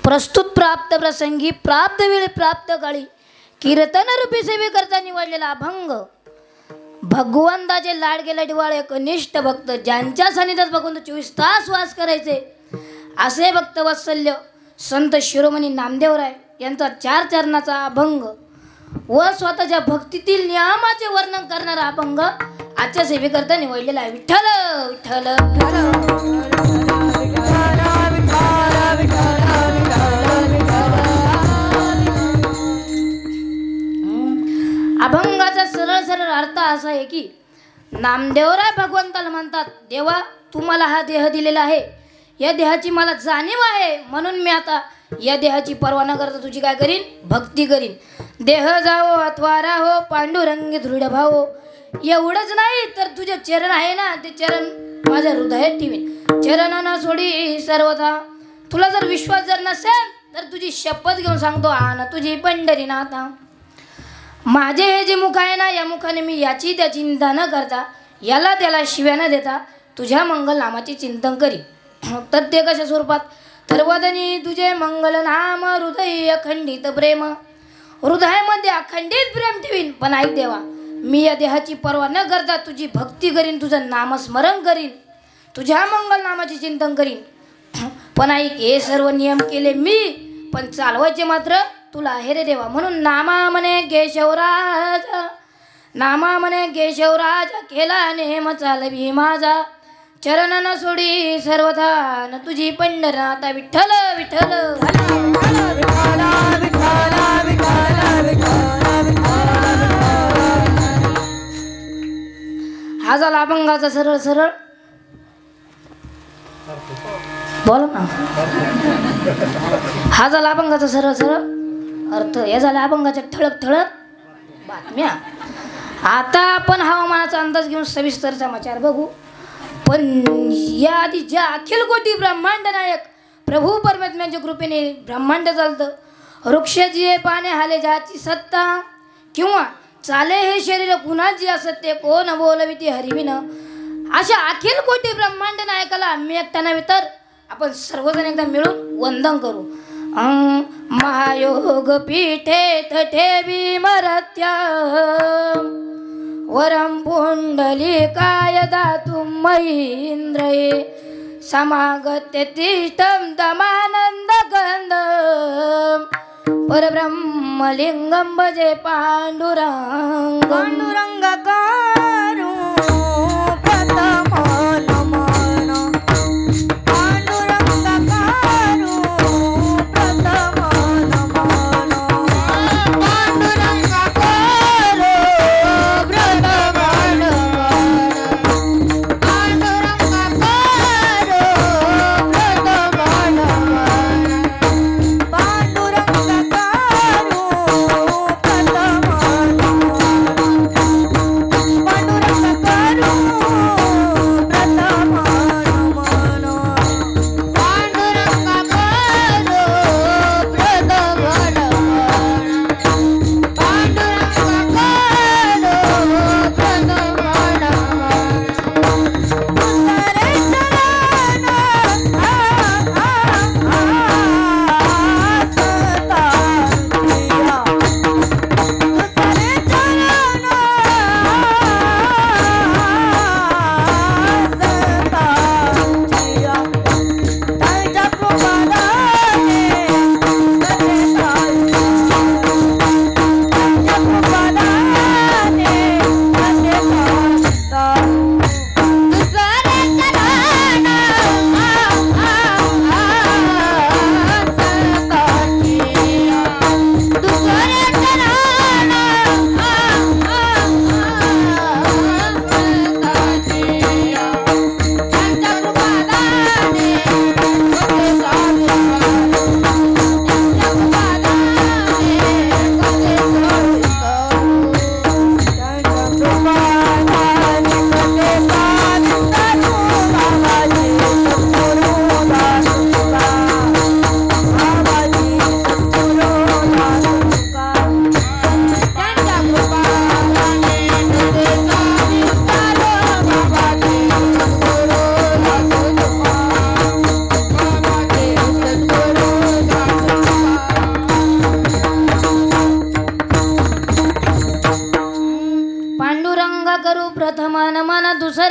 प्रस्तुत प्राप्त प्रसंगी प्राप्त वेळी प्राप्त काळी कीर्तन रूपी सेवे करता निवडलेला अभंग भगवंताचे लाडके लडवाळे कनिष्ठ भक्त ज्यांच्या सानिध्यात भगवंत 24 तास वास करायचे असे भक्त वत्सल्य संत शिरोमणी नामदेवराय यांचा 4 चरणाचा अभंग व स्वतःच्या भक्तीतील नियमाचे वर्णन करणारा अभंग आजच्या सेवेकरता निवडलेला आहे. विठ्ठल विठ्ठल अभंगाचा सरळ सरळ अर्थ असा आहे की नामदेवराय भगवंताला म्हणतात, देवा तू मला हा देह दिलेला आहे, या देहाची मला जाणीव आहे, म्हणून मी आता या देहाची पर्वा न करता तुझी काय करीन, भक्ती करीन. देह जावो अथवा राहो पांडुरंगी दृढ भावो. एवढंच नाही तर तुझे चरण आहे ना, ते चरण माझ्या हृदयात ठेवीन. चरण न सोडी सर्वथा. तुला जर विश्वास जर नसेल तर तुझी शपथ घेऊन सांगतो, आण तुझी पंढरीनाथा. माझे हे जे मुख आहे ना, या मुखाने मी याची त्या चिंता न करता, याला त्याला शिव्या न देता तुझ्या मंगल नामाचे चिंतन करी. तर ते कशा स्वरूपात, तर वदनी तुझे मंगल नाम हृदय अखंडित प्रेम. हृदयामध्ये अखंडित प्रेम ठेवीन. पण ऐक देवा, मी या देहाची पर्वा न करता तुझी भक्ती करीन, तुझं नामस्मरण करीन, तुझ्या मंगल नामाचे चिंतन करीन. पण ऐक, हे सर्व नियम केले मी, पण चालवायचे मात्र तुला आहे रे देवा. म्हणून नामा म्हणे केशवराज, नामा म्हणे केशवराज, केला नेम चालवी माझा. चरण न सोडी सर्वथा न तुझी पंढरनाथा. विठ्ठल विठ्ठल हा झाला अभंगाचा सरळ सरळ बोला ना. हा झाला अभंगाचा सरळ सरळ अर्थ. या झाला अभंगाच्या ठळक ठळक बातम्या. आता आपण हवामानाचा अंदाज घेऊन सविस्तर समाचार बघू. पण याआधी ज्या अखिल कोटी ब्रह्मांड नायक प्रभू परमात्म्याच्या कृपेने ब्रह्मांड चालतं, वृक्षाची पाने हाले ज्याची सत्ता, किंवा चाले हे शरीर कुणाची असत्य, कोण बोलविती हरिविन, अशा अखिल कोटी ब्रह्मांड नायकाला आम्ही एकटा नव्हे तर आपण सर्वजण एकदा मिळून वंदन करू. महायोग पीठे ठेवी मरत्या वरम पुंडलिकाय दातुं महींद्रये समागत्य तिष्ठं तमानंद गंधं परब्रह्मलिंगं भजे पांडुरंग. पांडुरंगकारो प्रथमो नमन, पांडुरंगकारो प्रथमो नमन, पांडुरंगकारो प्रथमो नमन, पांडुरंगकारो प्रथमो नमन, पांडुरंगकारो प्रथमो नमन.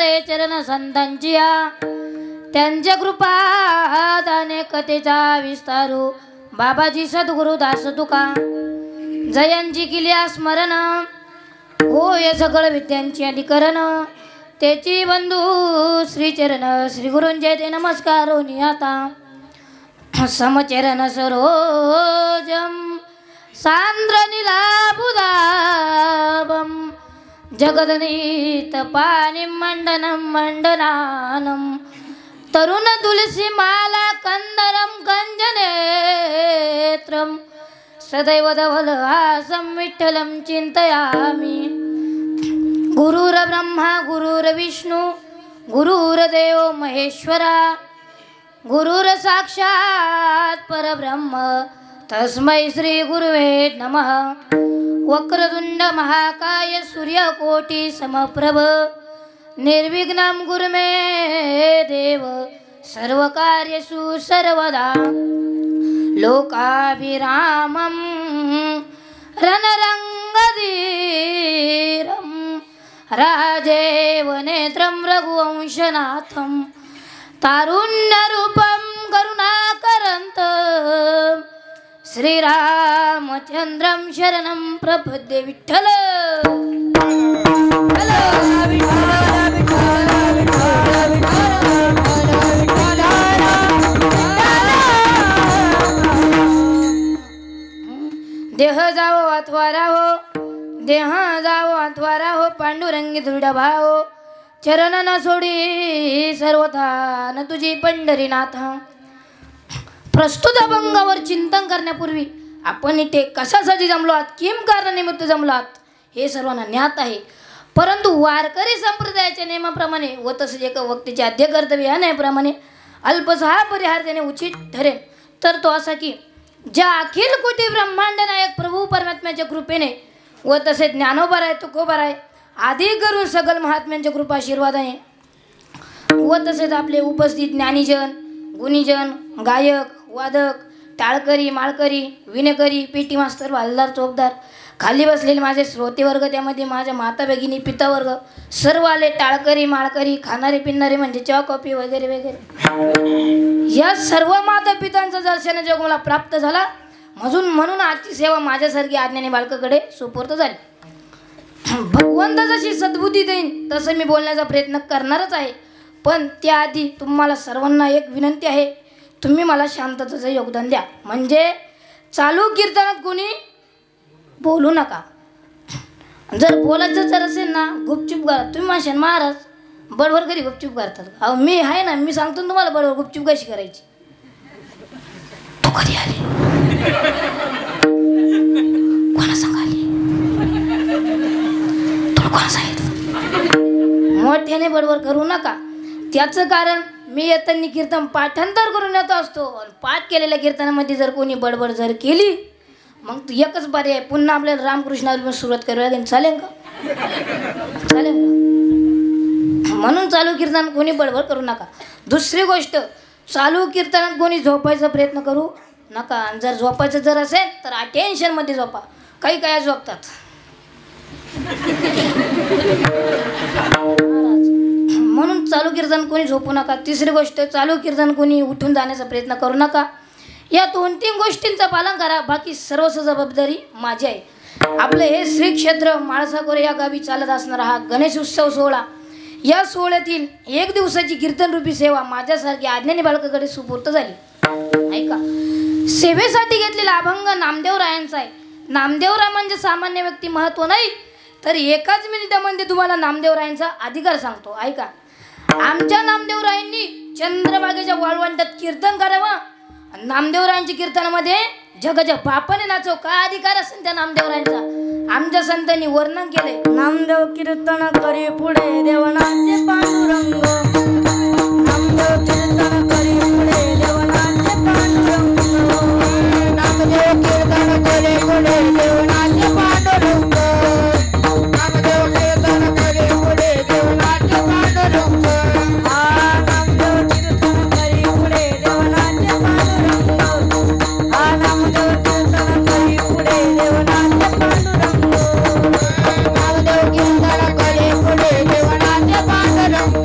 पधारे चरण संतांची त्यांच्या कृपात अनेकतेचा विस्तारू बाबाजी सद्गुरु दास तुका जयांची किल्या स्मरण होय सकळ विद्यांची अधिकरण त्याची बंधू श्रीचरण श्री गुरूंचे ते नमस्कार आता समचरण सरोजम सांद्र नीलाबुदाबम जगदनीत पाणी मंडनम मंडनानम तरुण तुलसी माला कंदरम कंजनेत्रम सदैव धवलहासं विठ्ठलं चिंतयामि गुरुर ब्रह्मा गुरुर विष्णु गुरुर्देव महेश्वरा गुरुर साक्षात परब्रह्म तस्मै श्री गुरुवे नमः वक्रतुंड महाकाय सूर्यकोटि समप्रभ निर्विघ्नं कुरु मे देव सर्वकार्येषु सर्वदा लोकाभिरामं रणरंगधीरं राजेव नेत्रं रघुवंशनाथं तारुण्यरूपं करुणाकरन्तं श्रीरामचन्द्रं शरणं प्रपद्ये विठ्ठल देह जावो अथवा राहो देह जावो अथवा राहो पांडुरंगी दृढ भाव चरण न सोडी सर्वथा न तुझी पंढरीनाथ. प्रस्तुत अभंगावर चिंतन करण्यापूर्वी आपण इथे कशासाठी जमलो आहात, किम कारणानिमित्त जमलो आहात हे सर्वांना ज्ञात आहे. परंतु वारकरी संप्रदायाच्या नियमाप्रमाणे व तसेच एका व्यक्तीचे आद्य कर्तव्य या न्यायाप्रमाणे अल्पसहा परिहार देणे उचित ठरेल. तर तो असा की ज्या अखिल कोटी ब्रह्मांड नायक प्रभू परमात्म्याच्या कृपेने व तसेच ज्ञानोबराय तुकोबराय आदी करून सगल महात्म्यांच्या कृपा आशीर्वादाने व तसेच आपले उपस्थित ज्ञानीजन गुणीजन गायक वादक टाळकरी माळकरी विणकरी पेटी मास्तर वालदार चोपदार खाली बसलेले माझे श्रोतेवर्ग त्यामध्ये माझ्या माता भगिनी पितावर्ग सर्व आले टाळकरी माळकरी खाणारे पिणारे म्हणजे चहा कॉफी वगैरे वगैरे या सर्व माता पितांचा दर्शन जग मला प्राप्त झाला. म्हणून आजची सेवा माझ्यासारखी आज्ञानी बालकाकडे सुपूर्त झाली. भगवंत जशी सद्बुद्धी देईन तसं मी बोलण्याचा प्रयत्न करणारच आहे. पण त्याआधी तुम्हाला सर्वांना एक विनंती आहे, तुम्ही मला शांततेचं योगदान द्या. म्हणजे चालू कीर्तनात कोणी बोलू नका. जर बोलायचं जर असेल ना गुपचूप करा. तुम्ही म्हणशाल महाराज बडबड कधी गुपचूप करतात. अहो मी आहे ना, मी सांगतो ना तुम्हाला बडबड गुपचूप कशी करायची. तू कधी आली, कोणा सांगाली, तुला कोणा सांगितलं. मोठ्याने बडबड करू नका. त्याचं कारण मी येताना कीर्तन पाठांतर करून येतो असतो. पाठ केलेल्या कीर्तनामध्ये जर कोणी बडबड जर केली मग तू एकच पर्याय पुन्हा आपल्याला रामकृष्णावर सुरुवात करावी लागेल. चालेल का? चालेल का? म्हणून चालू कीर्तन कोणी बडबड करू नका. दुसरी गोष्ट, चालू कीर्तनात कोणी झोपायचा प्रयत्न करू नका. जर झोपायचं जर असेल तर अटेन्शनमध्ये झोपा. काही काय झोपतात. म्हणून चालू कीर्तन कोणी झोपू नका. तिसरी गोष्ट, चालू कीर्तन कोणी उठून जाण्याचा प्रयत्न करू नका. या 2-3 गोष्टींचं पालन करा. बाकी सर्वच जबाबदारी माझी आहे. आपलं हे श्री क्षेत्र माळसाकोरे या गावी चालत असणारा हा गणेश उत्सव सोहळा, या सोहळ्यातील 1 दिवसाची कीर्तनरूपी सेवा माझ्यासारखी आज्ञानी बालकाकडे सुपूर्त झाली. ऐका, सेवेसाठी घेतलेला अभंग नामदेवरायांचा आहे. नामदेवराय म्हणजे सामान्य व्यक्ती महत्व नाही, तर एकाच मिनिटामध्ये तुम्हाला नामदेवरायांचा अधिकार सांगतो. ऐका, आमच्या नामदेवरायांनी चंद्रभागेच्या वाळवंटात कीर्तन करावं. नामदेवरायांच्या कीर्तनामध्ये जगाच्या बापाने नाचव. काय अधिकार असेल त्या नामदेवरायांचा. आमच्या संतांनी वर्णन केले. नामदेव कीर्तन करी पुढे देवनाचे पांडुरंग. नामदेव कीर्तन करी पुढे देवनाचे पांडुरंग. नामदेव कीर्तन करी पुढे देवनाचे पांडुरंग. नामदेव कीर्तन करी पुढे देवनाचे पांडुरंग. नामदेव कीर्तन करी पुढे देवनाचे पांडुरंग. नामदेव कीर्तन करी पुढे देवनाचे पांडुरंग. नामदेव कीर्तन करी पुढे देवनाचे पांडुरंग.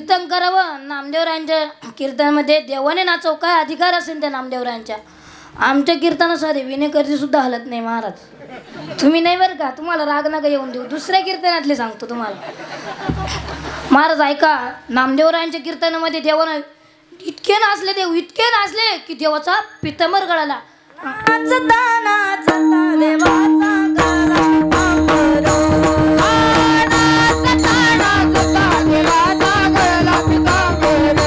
कीर्तन करावं. नामदेवरायांच्या कीर्तनामध्ये देवाने नाचव काय अधिकार असेल त्या नामदेवरायांच्या. आमच्या कीर्तनासाठी विनेकरची सुद्धा हलत नाही महाराज. तुम्ही नाही बरं का, तुम्हाला राग नका येऊन देऊ. दुसऱ्या कीर्तनातले सांगतो तुम्हाला महाराज ऐका. नामदेवरायांच्या कीर्तनामध्ये देवानं इतके नाचले, देव इतके नाचले की देवाचा पितांबर गळाला. नाचता नाचता देवाचा गळा पितांबर. नाचता नाचता देवाचा गळा पितांबर.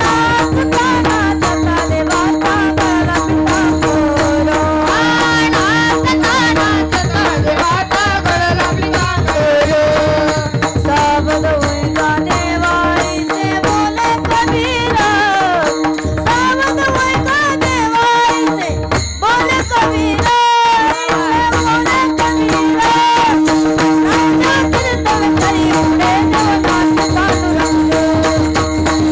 नाचता नाचता देवाचा गळा पितांबर. नाचता नाचता देवाचा गळा पितांबर. सावध होई गा देवा ऐसे बोले कबीरा. सावध होई गा देवा ऐसे बोले कबीरा. बोले कबीरा. नाम कीर्तन करी पुढे देवनाथ पांडुरंग.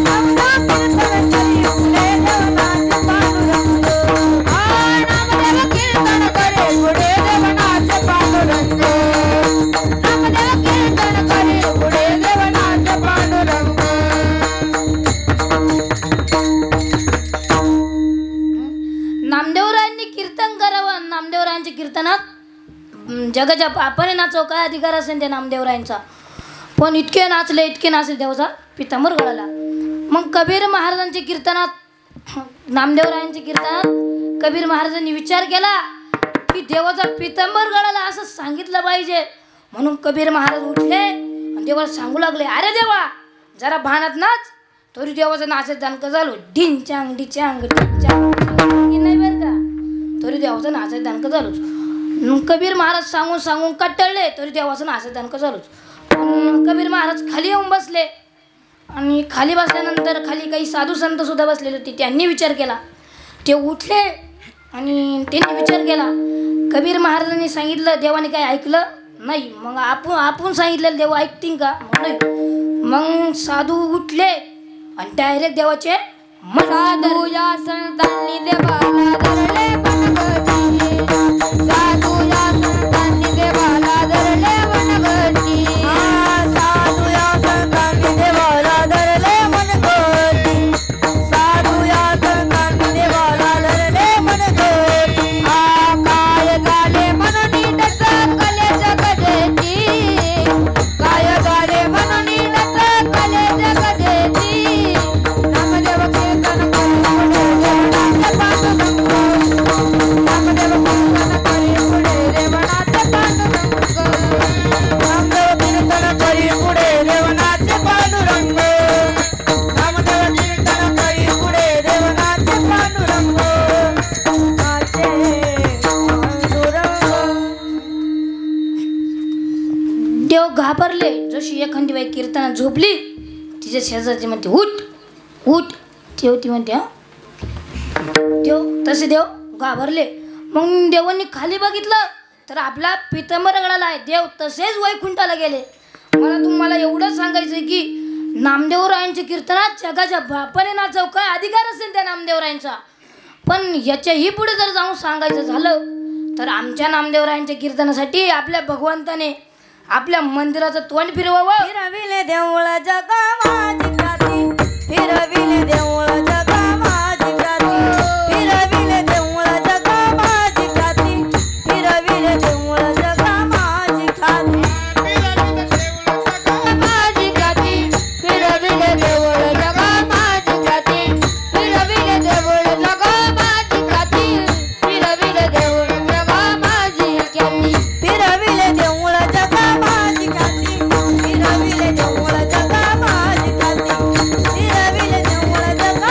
नाम कीर्तन करी पुढे देवनाथ पांडुरंग. नामदेव कीर्तन करे पुढे देवनाथ पांडुरंग. नामदेव कीर्तन करे पुढे देवनाथ पांडुरंग. नामदेवरायांनी कीर्तन करावं. नामदेवरायांच्या कीर्तनात जगाच्या बापाने नाचव काय अधिकार असेल त्या नामदेवरायांचा. पण इतके नाचले देवाचा पितांबर गळाला. मग कबीर महाराजांच्या कीर्तनात, नामदेवरायांच्या कीर्तनात कबीर महाराजांनी विचार केला की देवाचा पितांबर गळाला असं सांगितलं पाहिजे. म्हणून कबीर महाराज उठले आणि देवाला सांगू लागले, अरे देवा जरा भानात नाच. तरी देवाचं नाचत दानकं झालो. ढिंचांग डिचांग ढिंचांग नाही बरं का. तरी देवाचं नाचत दानकं झालोच. कबीर महाराज सांगून सांगून कट्टळले तरी देवाचं नाचत दानकं झालोच. कबीर महाराज खाली येऊन बसले आणि खाली बसल्यानंतर खाली काही साधू संत सुद्धा बसलेले होते. त्यांनी विचार केला. ते उठले आणि त्यांनी विचार केला. कबीर महाराजांनी सांगितलं, देवाने काय ऐकलं नाही. मग आपण सांगितलेलं देव ऐकतील का? नाही. मग साधू उठले आणि डायरेक्ट देवाचे साधू या संतांनी देवाला धरले मनगटी. साधू या संतांनी देवाला धरले मनगटी. साधू या संतांनी देवाला धरले मनगटी. साधू या संतांनी देवाला धरले मनगटी. काय झाले म्हणून नीटच कले जगदेती. काय झाले म्हणून नीटच कले जगदेती. नामदेव कीर्तन करी पुढे देवनाथ पांडुरंग. नामदेव कीर्तन करी पुढे देवनाथ पांडुरंग. नामदेव कीर्तन करी पुढे देवनाथ पांडुरंग. नामदेव कीर्तन करी पुढे देवनाथ पांडुरंग. नाचे पांडुरंग. देव घाबरले. जशी एखादी बाई कीर्तनात झोपली तिच्या शेजारची म्हणते उठ उठ. तेव्हा ती म्हणते देव. तसे देव घाबरले. मग देवांनी खाली बघितलं तर आपला पितांबर गळाला आहे. देव तसेच वैकुंठाला गेले. मला तुम्हाला एवढं सांगायचं की नामदेवरायांच्या कीर्तनात जगाच्या बापाने नाचव काय अधिकार असेल त्या नामदेवरायांचा. पण याच्याही पुढे जर जाऊन सांगायचं झालं तर आमच्या नामदेवरायांच्या कीर्तनासाठी आपल्या भगवंताने आपल्या मंदिराचं तोंड फिरवावं. फिरविले देऊळ जगा माझी गाती. फिरविले देऊळ जगा माझी गाती. फिरविले देऊळ जगा माझी गाती. फिरविले देऊळ जगा माझी गाती. माझी गाती. फिरविले देऊळ जगा माझी गाती. फिरविले देऊळ जगा माझी गाती. फिरविले देऊळ जगा माझी गाती. फिरविले देऊळ जगा माझी गाती. फिरविले देऊळ जगा माझी गाती. फिरविले देऊळ जगा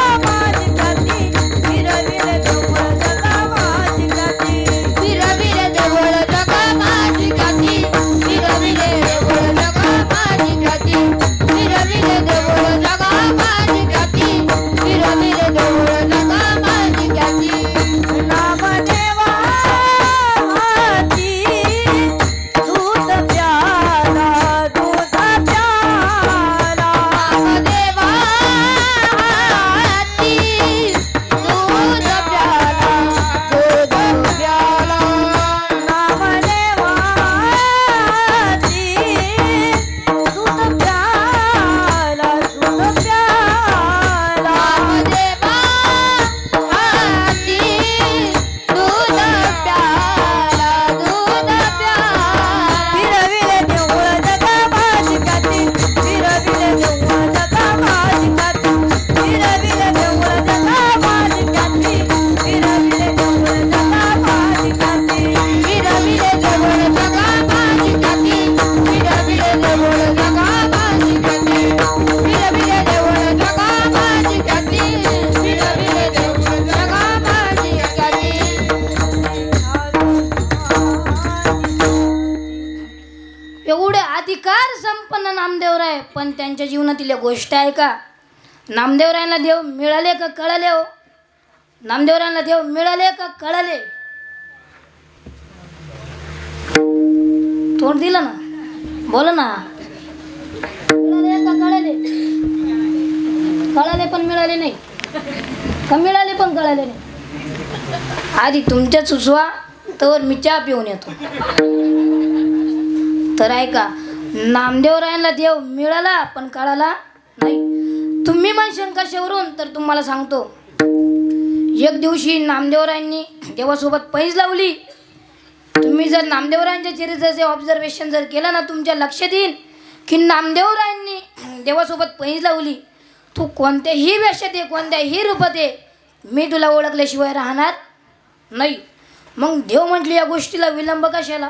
एवढे अधिकार संपन्न नामदेवराय, पण त्यांच्या जीवनातील एक गोष्ट आहे का? नामदेवरायांना देव मिळाले का कळले हो? नामदेवरायांना देव मिळाले का कळले? तोंड दिलं ना, बोला ना. मिळाले का कळले? कळाले पण मिळाले नाही का? मिळाले पण कळाले नाही. आधी तुमच्या सुचवा तर मी चहा पिऊन येतो. तर ऐका, नामदेवरायांना देव मिळाला पण कळाला नाही. तुम्ही म्हणशाल कशावरून, तर तुम्हाला सांगतो. एक दिवशी नामदेवरायांनी देवासोबत पैज लावली. तुम्ही जर नामदेवरायांच्या चरित्राचे ऑब्झर्वेशन जर केलं ना, तुमच्या लक्षात येईल की नामदेवरायांनी देवासोबत पैज लावली. तू कोणत्याही वेशात आहे, कोणत्याही रूपात आहे, मी तुला ओळखल्याशिवाय राहणार नाही. मग देव म्हटले या गोष्टीला विलंब कशाला?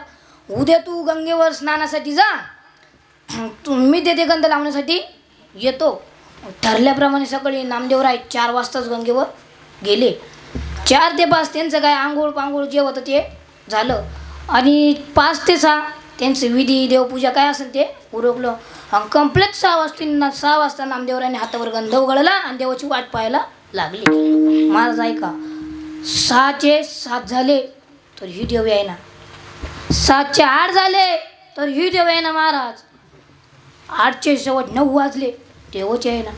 उद्या तू गंगेवर स्नानासाठी जा, मी तेथे गंध लावण्यासाठी येतो. ठरल्याप्रमाणे सकाळी नामदेवराय 4 वाजताच गंगेवर गेले. 4 ते 5 त्यांचं काय आंघोळ पांघोळ जे होतं ते झालं, आणि 5 ते 6 त्यांचं विधी देवपूजा काय असेल ते उरकलं. आणि कंप्लीट 6 वाजता नामदेवरायाने हातावर गंध उघडला आणि देवाची वाट पाहायला लागली. महाराज ऐका, 6चे 7 झाले तर ही देव यायना, 7चे 8 झाले तर ही देव यायना महाराज, 8चे शेवट 9 वाजले देवच यायना.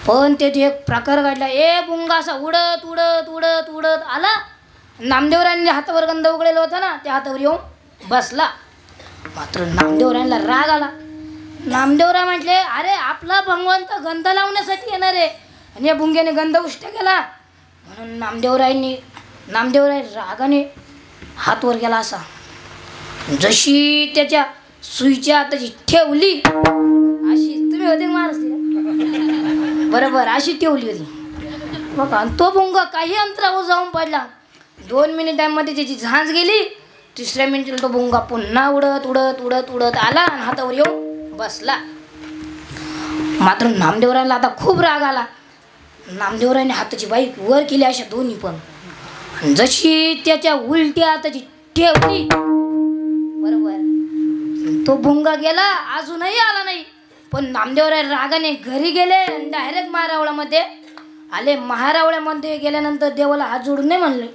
पण तेथे एक प्रकार घडला. बुंगा असा उडत उडत उडत उडत आला. नामदेवरायांनी हातावर गंध उघडलेला होता ना, त्या हातावर येऊन बसला. मात्र नामदेवरायांना राग आला. नामदेवराय म्हटले, अरे आपला भगवंत गंध लावण्यासाठी येणार आहे आणि या बुंग्याने गंध उष्ट केला. म्हणून नामदेवराय रागाने हात वर गेला असा. जशी त्याच्या सुईच्या हाताची ठेवली अशी, तुम्ही होते महाराज बरोबर, अशी ठेवली होती बघा. तो भुंगा काही अंतरावर जाऊन पडला. 2 मिनिटांमध्ये त्याची झांज गेली. 3ऱ्या मिनिटाला तो भुंगा पुन्हा उडत उडत उडत उडत आला आणि हातावर येऊन बसला. मात्र नामदेवरायला आता खूप राग आला. नामदेवरायाने हाताची बाई वर केली अशा दोन्ही पण. जशी त्याच्या उलट्या हाताची ठेवली बरोबर, तो भुंगा गेला, अजूनही आला नाही. पण नामदेवराय रागाने घरी गेले आणि डायरेक्ट महारावळ्यामध्ये आले. महारावळ्यामध्ये गेल्यानंतर देवाला हात जोडून नाही म्हणले,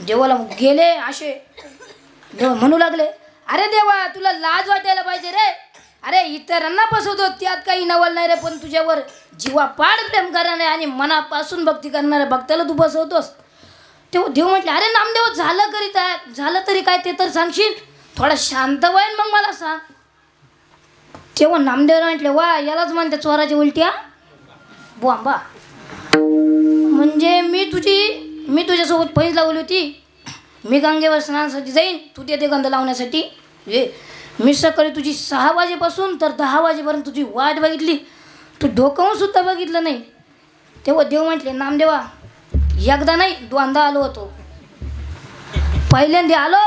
देवाला गेले असे देव म्हणू लागले, अरे देवा तुला लाज वाटायला पाहिजे रे. अरे इतरांना फसवतो त्यात काही नवल नाही रे, पण तुझ्यावर जीवापाड प्रेम करणारे आणि मनापासून भक्ती करणाऱ्या भक्ताला तू फसवतोस. तेव्हा देव म्हटले, अरे नामदेव झालं तरी काय ते तर सांगशील, थोडा शांत व्हायन मग मला सांग. तेव्हा नामदेव म्हटले, वा यालाच म्हणते चोराची उलट्या बुआंबा. म्हणजे मी तुझ्यासोबत पैज लावली होती. मी गंगेवर स्नानासाठी जाईन, तू तेथे गंध लावण्यासाठी ये. मी सकाळी तुझी 6 वाजेपासून तर 10 वाजेपर्यंत तुझी वाट बघितली, तू डोकावून सुद्धा बघितलं नाही. तेव्हा देव म्हटले, नामदेवा एकदा नाही 2दा आलो होतो. पहिल्यांदा आलो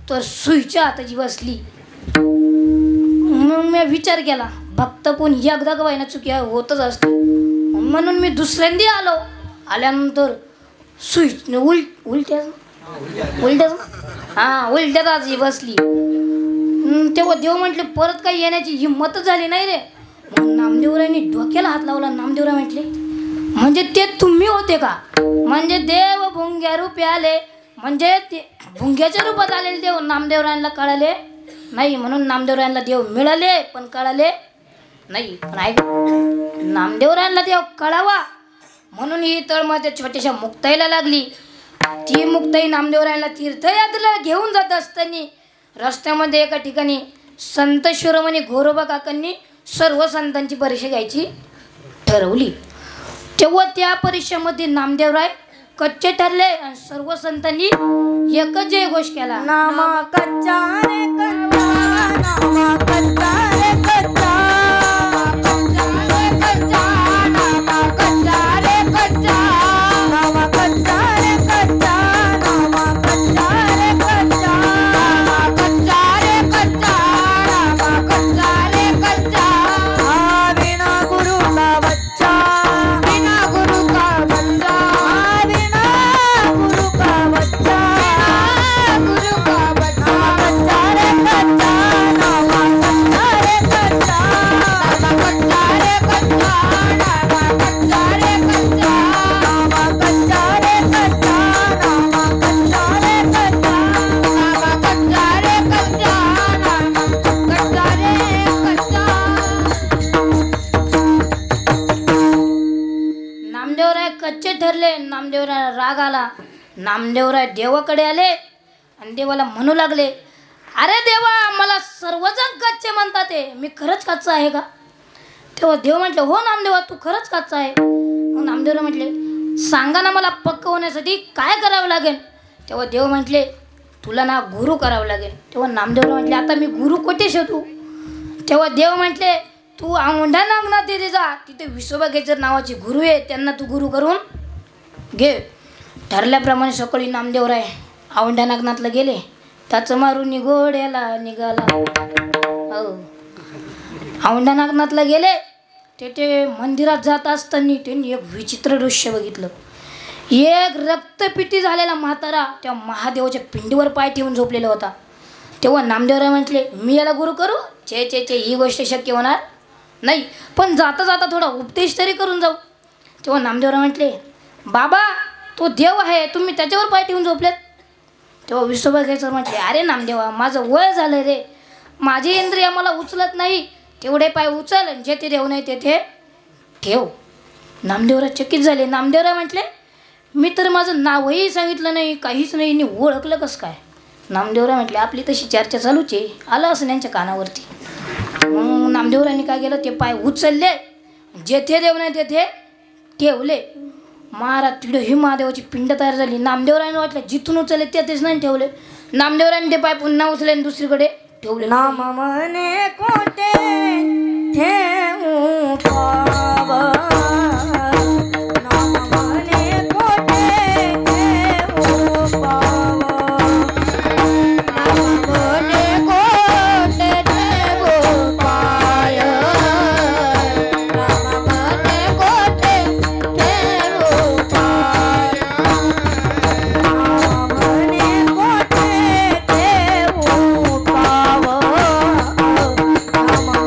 तर सुईच्या हाताची बसली. मग मी विचार केला, भक्त कोण एकदा का व्हायना चुकी होतच असते, म्हणून मी 2ऱ्यांदा आलो. आल्यानंतर सुई उलट्याच हाताची बसली. तेव्हा देव म्हटले, परत काही येण्याची हिंमतच झाली नाही रे. मग नामदेवरायांनी डोक्याला हात लावला. नामदेवराय म्हटले, म्हणजे ते तुम्ही होते का? म्हणजे देव भुंग्या रूपी आले, म्हणजे ते भुंग्याच्या रूपात आलेले देव नामदेवरायांना कळाले नाही. म्हणून नामदेवरायांना देव मिळाले पण कळाले नाही. पण ऐक, नामदेवरायांना देव कळावा म्हणून ही तळमळ्याच्या छोट्याशा मुक्ताईला लागली. ती मुक्ताई नामदेवरायांना तीर्थयात्रेला घेऊन जात असताना रस्त्यामध्ये एका ठिकाणी संत शिरोमणी घोरोबा काकांनी सर्व संतांची परीक्षा घ्यायची ठरवली. तेव्हा त्या परीक्षेमध्ये नामदेवराय कच्चे ठरले आणि सर्व संतांनी एकच जयघोष केला, नामा कच्चा रे कच्चा, नामा कच्चा रे कच्चा, नामा कच्चा रे कच्चा, नामा कच्चा रे कच्चा, नामा कच्चा रे कच्चा, नामा कच्चा रे कच्चा, नामा कच्चा रे कच्चा. बिना गुरु का बच्चा, बिना गुरु का बच्चा, बिना गुरु का बच्चा, गुरु का बच्चा, कच्चा रे कच्चा. नामदेवराय राग आला. नामदेवराय देवाकडे आले आणि देवाला म्हणू लागले, अरे देवा, मला सर्वजण कच्चे म्हणतात आहे, मी खरंच कच्चा आहे का? तेव्हा देव म्हटले, हो नामदेवा, तू खरंच कच्चा आहे. मग नामदेवराय म्हटले, सांगा ना मला पक्क होण्यासाठी काय करावं लागेल? तेव्हा देव म्हटले, तुला ना गुरु करावं लागेल. तेव्हा नामदेवराय म्हटले, आता मी गुरु कुठे शोधू? तेव्हा देव म्हटले, तू औंढा नागनाथ तिथे जा, तिथे विसोबा गेजर नावाचे गुरु आहे, त्यांना तू गुरु करून घे. ठरल्याप्रमाणे सकाळी नामदेवराय औंढा नागनाथला गेले. त्याचं मारून घोड्याला निघाला. हो, औंढा नागनाथला गेले. तेथे मंदिरात जात असताना त्यांनी एक विचित्र दृश्य बघितलं. एक रक्तपिटी झालेला म्हातारा त्या महादेवाच्या पिंडीवर पाय ठेवून झोपलेला होता. तेव्हा नामदेवराय म्हटले, मी याला गुरु करू? चे ही गोष्ट शक्य होणार नाही, पण जाता जाता थोडा उपदेश तरी करून जाऊ. तेव्हा नामदेवराय म्हटले, बाबा, तो देव आहे, तुम्ही त्याच्यावर पाय ठेवून झोपलेत. तेव्हा विसोबा गेजर म्हटले, अरे नामदेवा, माझं वय झालं रे, माझी इंद्रिय मला उचलत नाही, तेवढे पाय उचल, जेथे देव नाही तेथे ठेव. नामदेवराय चकित झाले. नामदेवराय म्हटले, मी तर माझं नावही सांगितलं नाही, काहीच नाही, नी ओळखलं कसं काय? नामदेवराय म्हटले, आपली तशी चर्चा चालूच आहे, आलं असं यांच्या कानावरती. मग नामदेवरायांनी काय केलं, ते पाय उचलले, जेथे देव नाही तेथे ठेवले. महाराज तिकडे ही महादेवाची पिंड तयार झाली. नामदेवरायांना वाटलं जिथून उचलले तेथेच नाही ठेवले. नामदेवरायांनी ते पाय पुन्हा उचलले आणि दुसरीकडे ठेवले. नाम मने कोटे ठेवू पाव, नाम मने कोटे ठेवू पाव, नाम मने कोटे ठेवू पाय, नाम मने कोटे ठेवू पाय, नाम मने कोटे ठेवू पाव, नाम मने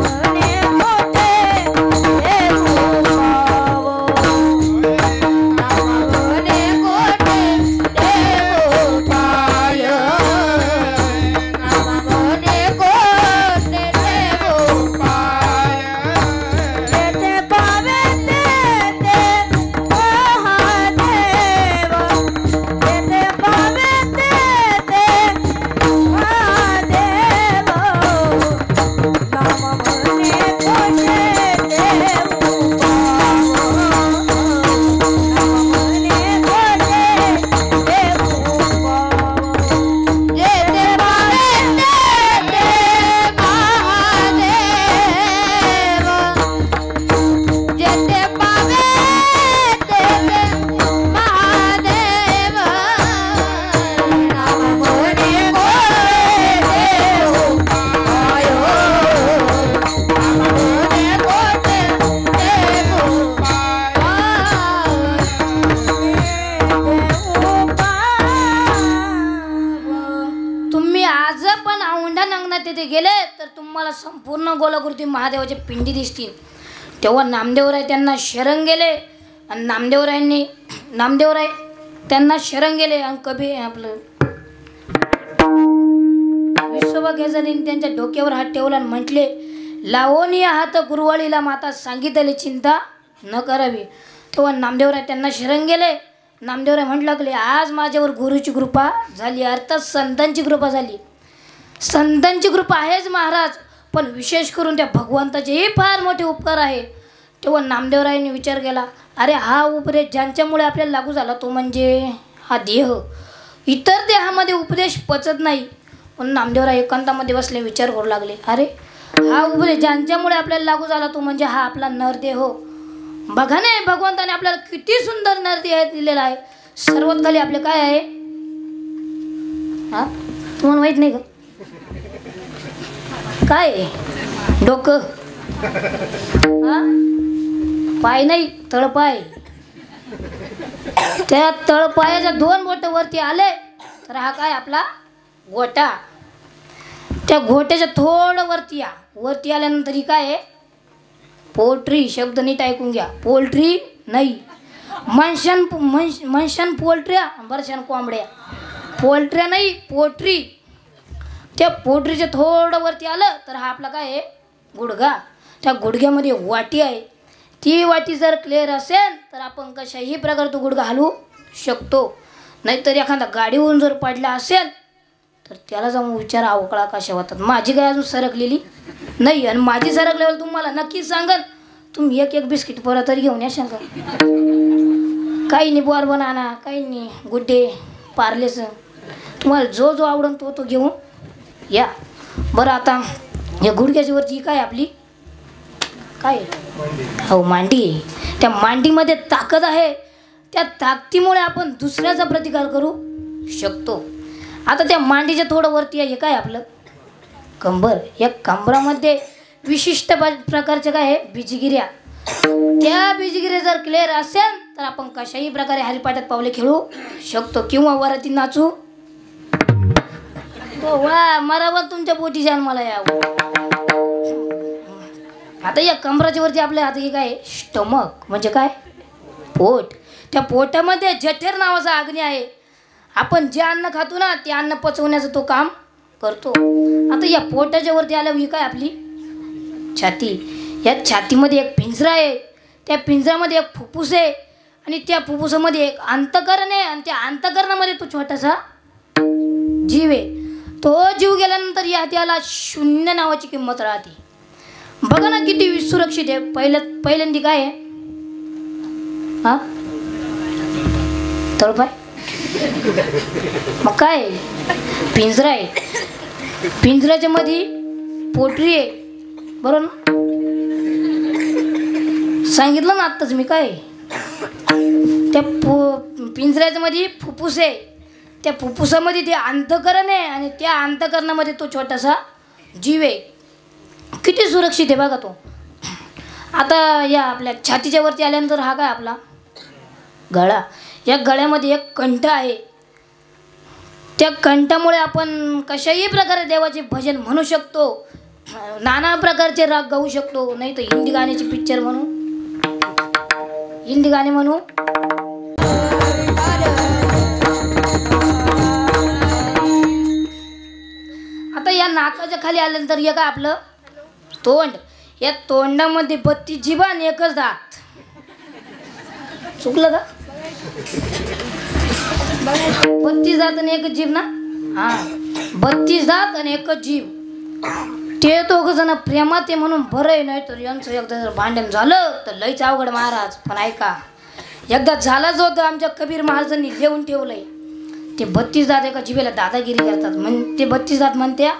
तिथे गेले तर तुम्हाला संपूर्ण गोलाकृती महादेवाच्या पिंडी दिसतील. तेव्हा नामदेवराय त्यांना शरण गेले आणि नामदेवराय त्यांना शरण गेले आणि कभी आपलं विसोबा गेजरीने त्यांच्या डोक्यावर हात ठेवला आणि म्हटले, लावोनी हात गुरुवाळीला माता सांगितले चिंता न करावी. तेव्हा नामदेवराय त्यांना शरण गेले. नामदेवराय म्हटू लागले, आज माझ्यावर गुरुची कृपा झाली, अर्थात संतांची कृपा झाली. संतांची कृपा आहेच महाराज, पण विशेष करून त्या भगवंताचेही फार मोठे उपकार आहे. तेव्हा नामदेवरायांनी विचार केला, अरे हा उपदेश ज्यांच्यामुळे आपल्याला लागू झाला तो म्हणजे हा देह. इतर देहामध्ये उपदेश पचत नाही. पण नामदेवराय एकांतामध्ये बसले विचार करू लागले, अरे हा उपदेश ज्यांच्यामुळे आपल्याला लागू झाला तो म्हणजे हा आपला नरदेह. बघा नाही, भगवंताने आपल्याला किती सुंदर नरदेह दिलेला आहे. सर्वात खाली आपले काय आहे, हा तुम्हाला माहित नाही का काय आहे? डोकं, हा पाय नाही, तळपाय. त्या तळपायाच्या 2 बोट वरती आले तर हा काय आपला गोटा. त्या गोट्याच्या थोडं वरती या. वरती आल्यानंतर ही काय आहे, पोल्ट्री. शब्द नीट ऐकून घ्या, पोल्ट्री नाही, मनशान पोल्ट्र्या, बरशान कोंबड्या. पोल्ट्र्या नाही, पोल्ट्री. त्या पोल्ट्रीच्या थोडं वरती आलं तर हा आपला काय आहे, गुडघा. त्या गुडघ्यामध्ये वाटी आहे. ती वाटी जर क्लिअर असेल तर आपण कशाही प्रकारे तो गुडघा हलवू शकतो. नाहीतर एखादा गाडीवरून जर पडला असेल तर त्याला जाऊन विचारा अवकळा कशा होतात. माझी काय अजून सरकलेली नाही आणि माझी सरकल्यावर तुम्हाला नक्की सांगाल. तुम्ही एक एक बिस्किट परत तरी घेऊन याशाल का? काही नाही बॉर्बन आणा, काही नाही गुड्डे पार्लेचं, तुम्हाला जो जो आवडून तो तो घेऊन या. बरं आता या गुडघ्याच्या वरची काय आपली काय हो मांडी आहे. त्या मांडीमध्ये ताकद आहे. त्या ताकदीमुळे आपण दुसऱ्याचा प्रतिकार करू शकतो. आता त्या मांडीच्या थोडं वरती आहे काय आपलं कंबर. या कंबरामध्ये विशिष्ट प्रकारच्या काय आहे बीजगिऱ्या. त्या बीजगिऱ्या जर क्लिअर असेल तर आपण कशाही प्रकारे हरिपाठात पावले खेळू शकतो किंवा वरती नाचू. तो वा मरावर तुमच्या पोटी जन्माला यावं. आता या कंबराच्या वरती आपल्या आता हे काय स्टमक म्हणजे काय पोट. त्या पोटामध्ये जठर नावाचा अग्नी आहे. आपण जे अन्न खातो ना ते अन्न पचवण्याचं तो काम करतो. आता या पोटाच्या वरती आल्यावर ही काय आपली छाती. या छातीमध्ये एक पिंजरा आहे. त्या पिंजऱ्यामध्ये एक फुफ्फुस आहे आणि त्या फुफ्फुसामध्ये एक अंतकरण आहे आणि त्या अंतकरणामध्ये तो छोटासा जीव आहे. तो जीव गेल्यानंतर या त्याला शून्य नावाची किंमत राहते. बघा ना किती सुरक्षित आहे. पहिल्यांदी काय आहे हा तळपाय. मग काय पिंजरा आहे. पिंजऱ्याच्या मध्ये पोटरी आहे बरोबर ना. सांगितलं ना आत्ताच मी काय त्या पिंजऱ्याच्या मध्ये फुफ्फुस आहे. त्या फुफ्फुसामध्ये ते अंतकरण आहे आणि त्या अंतकरणामध्ये तो छोटासा जीव आहे. किती सुरक्षित आहे बघा तो. आता या आपल्या छातीच्या वरती आल्यानंतर हा काय आपला गळा. या गळ्यामध्ये एक कंठ आहे. त्या कंठामुळे आपण कशाही प्रकारे देवाचे भजन म्हणू शकतो. नाना प्रकारचे राग गाऊ शकतो. नाही तर हिंदी गाण्याचे पिक्चर म्हणू हिंदी गाणे म्हणू. आता या नाकाच्या खाली आल्यानंतर हे काय आपलं तोंड. या तोंडामध्ये 32 जिभा आणि एकच दात. चुकलं का? 32 दात आणि एकच जीभ ना. हा 32 दात आणि एकच जीभ. ते दोघ जण प्रेमात आहे म्हणून बरं आहे. नाही तर यांचं एकदा जर भांडण झालं तर लईच अवघड महाराज. पण ऐका एकदा झालाच होतं. आमच्या कबीर महाराजांनी लिहून ठेवलंय. ते 32 दात एका जिभेला दादागिरी करतात. ते 32 दात म्हणत्या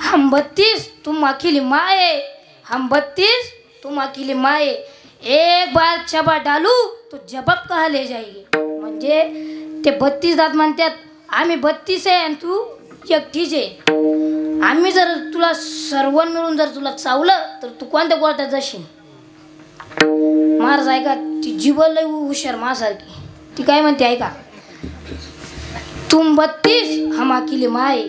हम 32 तुम अकेली माए. हम 32 तुम अकेली माए. एक बार चबा डालू तो जबाब कहा ले जाएगी. म्हणजे ते 32 दात म्हणतात आम्ही 32 आहे आणि तू एकटीच आहे. आम्ही जर तुला सर्व मिळून जर तुला चावलं तर तू कोणत्या कोर्टात जाशील. महाराज ऐका ती जीव लय हुशार मासारखी. ती काय म्हणते ऐका तुम 32 हम अकेली माए.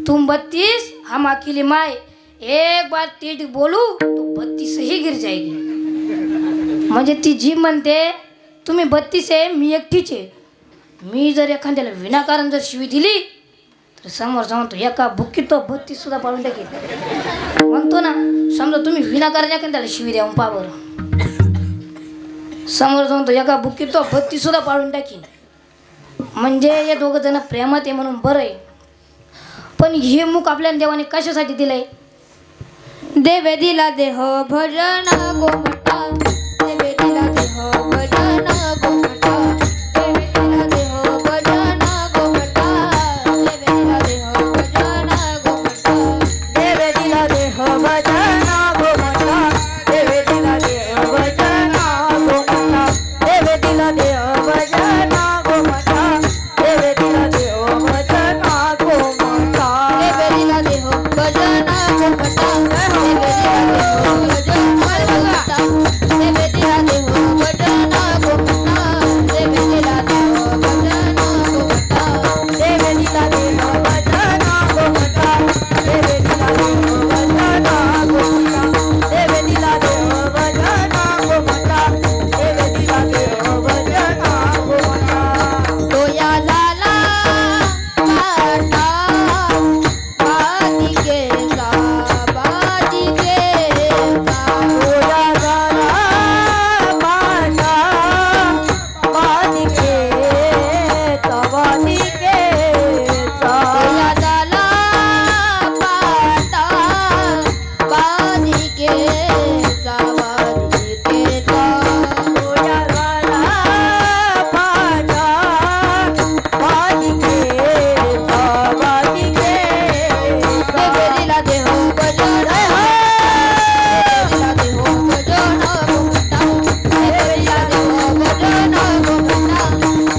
तुम 32 हम अकेली माए. एक बार तेज बोलू तो 32 ही गिर जाएगी. म्हणजे ती जीभ म्हणते तुम्ही 32 आहे मी एकटीच आहे. मी जर एखाद्याला विनाकारण जर शिवी दिली तर समोर म्हणतो एका बुक्कीत तो 32 सुद्धा पाडून टाकेल. म्हणतो ना समजा तुम्ही विनाकारण एखाद्याला शिवी द्या पा बरं. समोर म्हणतो एका बुक्कीत तो 32 सुद्धा पाडून टाकीन. म्हणजे हे दोघं जण प्रेमात आहे म्हणून बरं आहे. पण हे मुख आपल्याला देवाने कशासाठी दिलंय. देवे दिला देह भजन गोमटा. देवे दिला देह भजन गोमटा. देवे दिला देह भजन गोमटा. देवे दिला देह भजन गोमटा. देवे दिला देह भजन गोमटा. देवे दिला देह भजन गोमटा. देवे दिला देह भजन गोमटा. देवे दिला देह भजन गोमटा. देवे दिला देह भजन गोमटा. दिला देह भजन दिला देह भजन देवी दिला देह भजन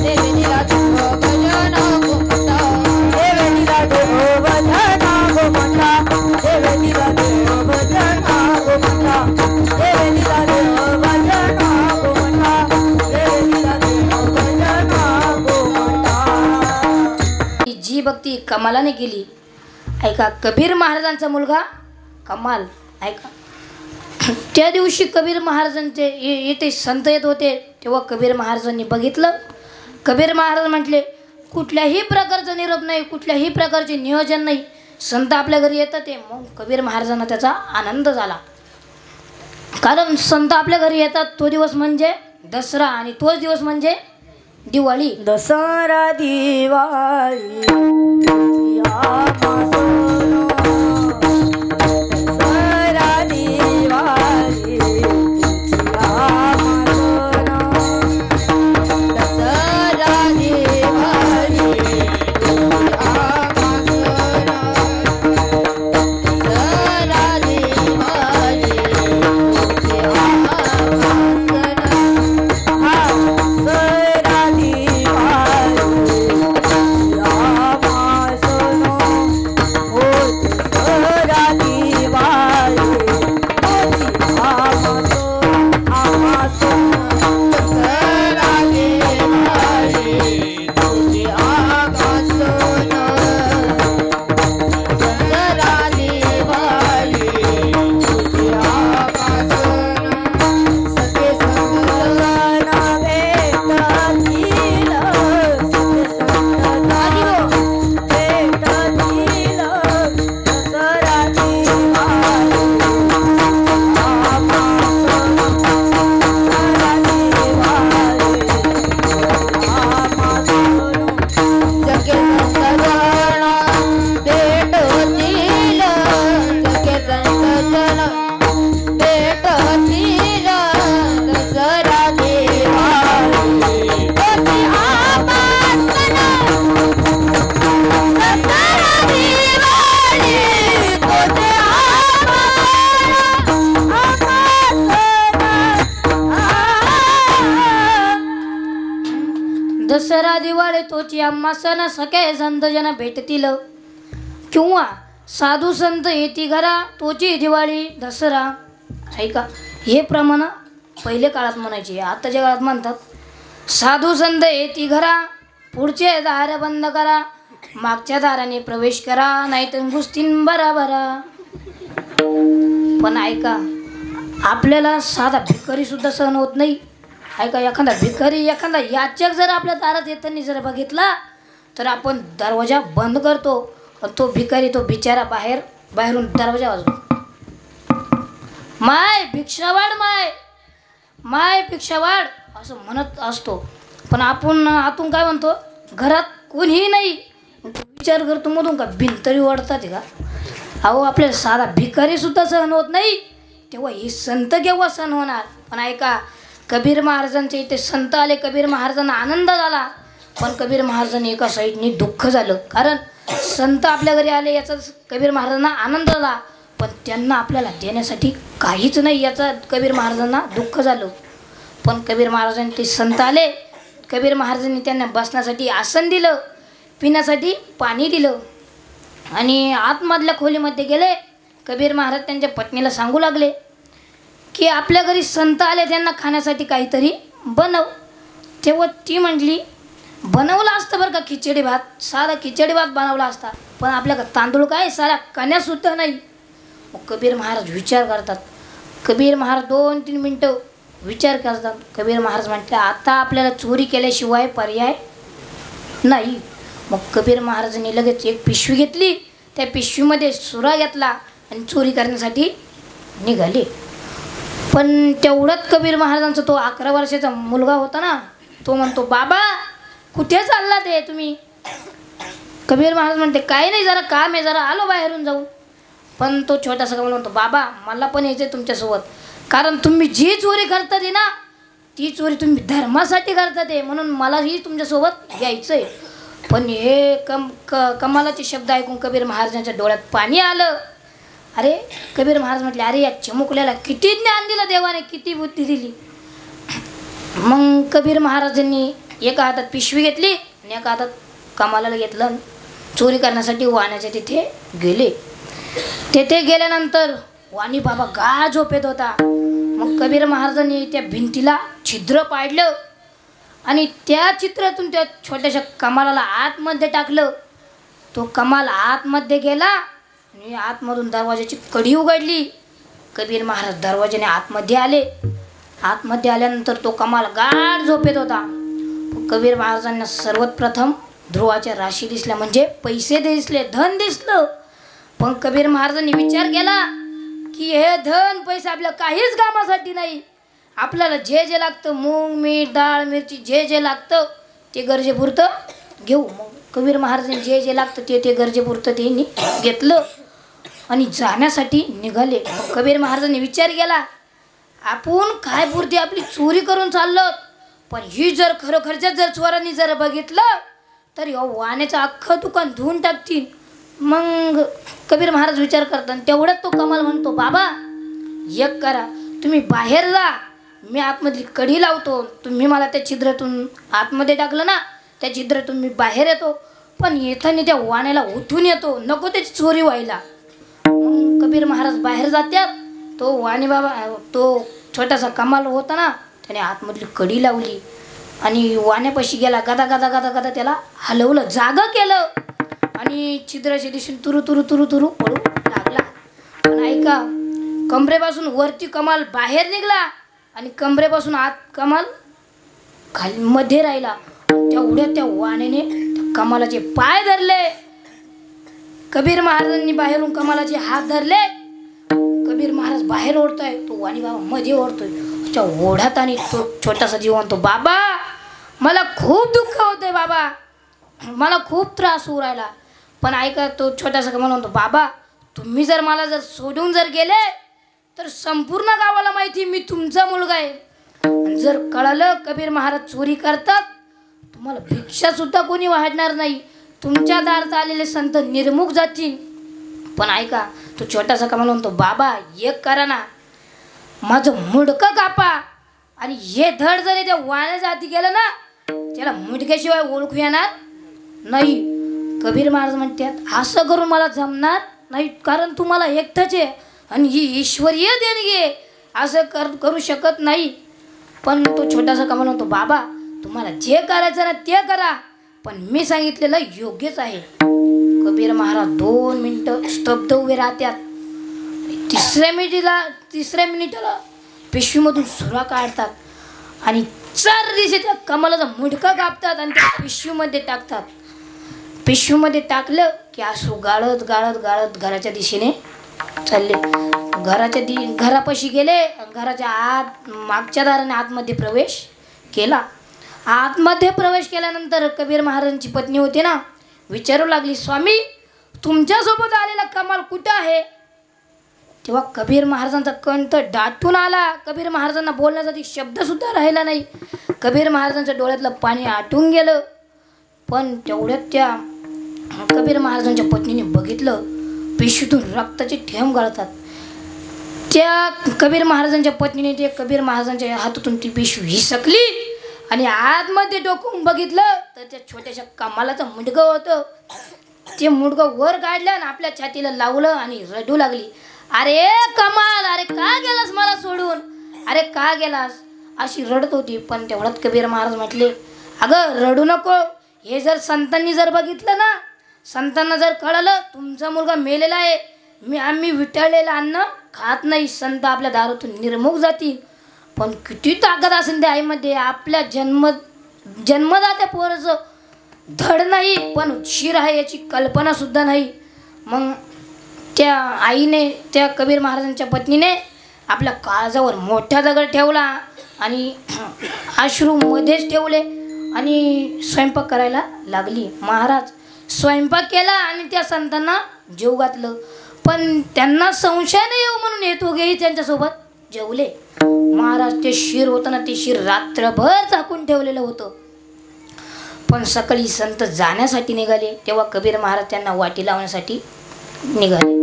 देवी दिला देह भजन देवी दिला देह भजन देवी दिला देह भजन देवी दिला देह भजन जी भक्ती कमालाने केली. ऐका कबीर महाराजांचा मुलगा कमाल. ऐका त्या दिवशी कबीर महाराजांचे येथे संत येत होते तेव्हा कबीर महाराजांनी बघितलं. कबीर महाराज म्हटले कुठल्याही प्रकारचा निरोप नाही, कुठल्याही प्रकारचे नियोजन नाही, संत आपल्या घरी येतात ते. मग कबीर महाराजांना त्याचा आनंद झाला. कारण संत आपल्या घरी येतात तो दिवस म्हणजे दसरा आणि तोच दिवस म्हणजे दिवाळी. दसरा दिवाळी या मासोनो दसरा दिवाळी या मासोनो दसरा दिवाळी या मासोनो दसरा दिवाळी या दसरा दिवाळी तोची आम्हा सण सखे संत जन भेटतील किंवा साधू संत येती घरा तोची दिवाळी दसरा. ऐका हे प्रमाण पहिले काळात म्हणायचे, आताच्या काळात म्हणतात साधू संत येती घरा पुढचे दार बंद करा मागच्या दाराने प्रवेश करा नाहीतर गुस्तीन बरा बरा. पण ऐका आपल्याला साधा भिकारी सुद्धा सहन होत नाही. ऐका एखादा भिकारी एखादा याचक जर आपल्या दारात येताना जर बघितला तर आपण दरवाजा बंद करतो. तो भिकारी तो बिचारा बाहेरून दरवाजा वाजवतो, माय भिक्षावाड माय माय भिक्षावाड असं म्हणत असतो. पण आपण आतून काय म्हणतो, घरात कोणीही नाही. विचार करतो मधून का भिंतरी ओढतात का. अहो आपल्याला साधा भिकारी सुद्धा सहन होत नाही तेव्हा ही संत केव्हा सहन होणार. पण ऐका कबीर महाराजांच्या इथे संत आले, कबीर महाराजांना आनंद झाला. पण कबीर महाराजांनी एका साईडनी दुःख झालं. कारण संत आपल्या घरी आले याचा कबीर महाराजांना आनंद झाला पण त्यांना आपल्याला देण्यासाठी काहीच नाही याचा कबीर महाराजांना दुःख झालं. पण कबीर महाराजांनी ते संत आले, कबीर महाराजांनी त्यांना बसण्यासाठी आसन दिलं, पिण्यासाठी पाणी दिलं आणि आतमधल्या खोलीमध्ये गेले. कबीर महाराज त्यांच्या पत्नीला सांगू लागले की आपल्या घरी संत आले त्यांना खाण्यासाठी काहीतरी बनव. तेव्हा ती म्हटली बनवलं असतं बरं का खिचडी भात, साधा खिचडी भात बनवला असता पण आपल्याकडे तांदूळ काय साऱ्या कण्यासुद्धा नाही. मग कबीर महाराज विचार करतात. कबीर महाराज 2-3 मिनटं विचार करतात. कबीर महाराज म्हणते आता आपल्याला चोरी केल्याशिवाय पर्याय नाही. मग कबीर महाराजांनी लगेच एक पिशवी घेतली, त्या पिशवीमध्ये सुरा घेतला आणि चोरी करण्यासाठी निघाले. पण तेवढ्यात कबीर महाराजांचा तो 11 वर्षाचा मुलगा होता ना, तो म्हणतो बाबा कुठे चालला ते तुम्ही. कबीर महाराज म्हणते काही नाही जरा काम आहे जरा आलो बाहेरून जाऊन. पण तो छोटासा मुलगा म्हणतो बाबा मला पण यायचं तुमच्यासोबत, कारण तुम्ही जी चोरी करता ते ना ती चोरी तुम्ही धर्मासाठी करता ते म्हणून मलाही तुमच्यासोबत यायचं आहे. पण हे कमालाचे शब्द ऐकून कबीर महाराजांच्या डोळ्यात पाणी आलं अरे कबीर महाराज म्हटले, अरे या चिमुकल्याला किती ज्ञान दिलं देवाने, किती बुद्धी दिली. मग कबीर महाराजांनी एका हातात पिशवी घेतली आणि एका हातात कमालाला घेतलं. चोरी करण्यासाठी वाण्याच्या तिथे गेले. तेथे गेल्यानंतर वाणी बाबा गाढ झोपेत होता. मग कबीर महाराजांनी त्या भिंतीला छिद्र पाडलं आणि त्या चित्रातून त्या छोट्याशा कमालाला आतमध्ये टाकलं. तो कमाल आतमध्ये गेला आणि आतमधून दरवाजाची कडी उघडली. कबीर महाराज दरवाजाने आतमध्ये आले. आतमध्ये आल्यानंतर तो कमाल गाढ झोपेत होता. कबीर महाराजांना सर्वात प्रथम ध्रुवाच्या राशी दिसल्या, म्हणजे पैसे दिसले, धन दिसलं. पण कबीर महाराजांनी विचार केला की हे धन पैसे आपल्या काहीच कामासाठी नाही. आपल्याला जे जे लागतं, मूग मीठ डाळ मिरची जे जे लागतं ते गरजेपुरतं घेऊ. मग कबीर महाराजांनी जे जे लागतं ते गरजेपुरतं त्यांनी घेतलं आणि जाण्यासाठी निघाले. कबीर महाराजांनी विचार केला, आपण काय पुरती आपली चोरी करून चाललो, पण ही जर खरोखरच्या जर चोरांनी जर बघितलं तर वाण्याचं अख्खं दुकान धुवून टाकतील. मग कबीर महाराज विचार करतात. तेवढ्यात तो कमाल म्हणतो, बाबा एक करा, तुम्ही बाहेर जा, मी आतमधली कडी लावतो. तुम्ही मला त्या छिद्रातून आतमध्ये टाकलं ना, त्या छिद्रातून मी बाहेर येतो, पण येताना त्या वाण्याला उठून येतो, नको त्याची चोरी व्हायला. मग कबीर महाराज बाहेर जातात. तो वाणी बाबा, तो छोटासा कमाल होता ना, त्याने आतमधली कडी लावली आणि वाण्यापाशी गेला. गदा गदा गदा गदा त्याला हलवलं, जागं केलं आणि छिद्राच्या दिशेने तुरु तुरु तुरु तुरु पडू लागला. पण ऐका, कमरेपासून वरती कमाल बाहेर निघला आणि कमरेपासून आत कमाल खाली मध्ये राहिला. तेवढ्या त्या वाण्याने त्या कमालाचे पाय धरले. कबीर महाराजांनी बाहेरून कमालाचे हात धरले. कबीर महाराज बाहेर ओढतोय, तो वाणी बाबा मध्ये ओढतोय. त्या ओढ्यात आणि तो छोटासा जीव म्हणतो, बाबा मला खूप दुःख होतंय, बाबा मला खूप त्रास होऊ राहिला. पण ऐका, तो छोटासा कमाल म्हणतो, बाबा तुम्ही जर मला जर सोडून जर गेले तर संपूर्ण गावाला माहिती मी तुमचा मुलगा आहे. आणि जर कळालं कबीर महाराज चोरी करतात, तुम्हाला भिक्षा सुद्धा कोणी वाढणार नाही. तुमच्या दारात आलेले संत निर्मुख जातील. पण ऐका, तो छोटासा कमाल म्हणतो, बाबा एक करा ना, माझं मुडकं कापा आणि हे धड जरी त्या वाण्याच्या हाती गेलं ना, त्याला मुडक्याशिवाय ओळखू येणार नाही. कबीर महाराज म्हणतात, असं करून मला जमणार नाही, कारण तुम्हाला एकटंच आहे आणि ही ईश्वरीय देणगी आहे, असं करू शकत नाही. पण तो छोटासा कमाल म्हणतो, बाबा तुम्हाला जे करायचं ना ते करा, पण मी सांगितलेलं योग्यच आहे. कबीर महाराज 2 मिनिटं स्तब्ध उभे राहतात. तिसऱ्या मिनिटाला पिशवीमधून सुरा काढतात आणि 4 दिवशी त्या कमलाचा मुडका कापतात आणि त्या पिशवीमध्ये टाकतात. पिशवीमध्ये टाकलं की आसू गाळत गाळत गाळत घराच्या दिशेने चालले. घरापाशी गेले. घराच्या आत मागच्या दाराने आतमध्ये प्रवेश केला. आतमध्ये प्रवेश केल्यानंतर कबीर महाराजांची पत्नी होती ना, विचारू लागली, स्वामी तुमच्यासोबत आलेला कमाल कुठं आहे? तेव्हा कबीर महाराजांचा कंठ दाटून आला. कबीर महाराजांना बोलण्यासाठी शब्दसुद्धा राहिला नाही. कबीर महाराजांच्या डोळ्यातलं पाणी आटून गेलं. पण तेवढ्यात त्या कबीर महाराजांच्या पत्नीने बघितलं, पिशवीतून रक्ताचे थेंब गळतात. त्या कबीर महाराजांच्या पत्नीने ते कबीर महाराजांच्या हातातून ती पिशवी हिसकली आणि आतमध्ये डोकून बघितलं तर त्या छोट्याशा कमालाचं मुडगं होतं. ते मुडगं वर काढलं आणि आपल्या छातीला लावलं आणि रडू लागली, अरे कमाल, अरे का गेलास मला सोडून, अरे का गेलास, अशी रडत होती. पण तेवढ्यात कबीर महाराज म्हटले, अगं रडू नको, हे जर संतांनी जर बघितलं ना, संतांना जर कळलं तुमचा मुलगा मेलेला आहे, आम्ही विटाळलेलं अन्न खात नाही, संत आपल्या दारातून निर्मुख जातील. पण किती ताकद असेल त्या आईमध्ये, आपल्या जन्मदात्या पोराचं धड नाही पण शिर आहे याची कल्पना सुद्धा नाही. मग त्या आईने, त्या कबीर महाराजांच्या पत्नीने आपल्या काळजावर मोठा दगड ठेवला आणि अश्रू मध्येच ठेवले आणि स्वयंपाक करायला लागली. महाराज स्वयंपाक केला आणि त्या संतांना जेव घातलं. पण त्यांना संशय नाही येऊ म्हणून हे दोघेही त्यांच्यासोबत जेवले. महाराज ते शिर होतं ना, ते शिर रात्रभर झाकून ठेवलेलं होतं. पण सकाळी संत जाण्यासाठी निघाले तेव्हा कबीर महाराज त्यांना वाटी लावण्यासाठी निघाले.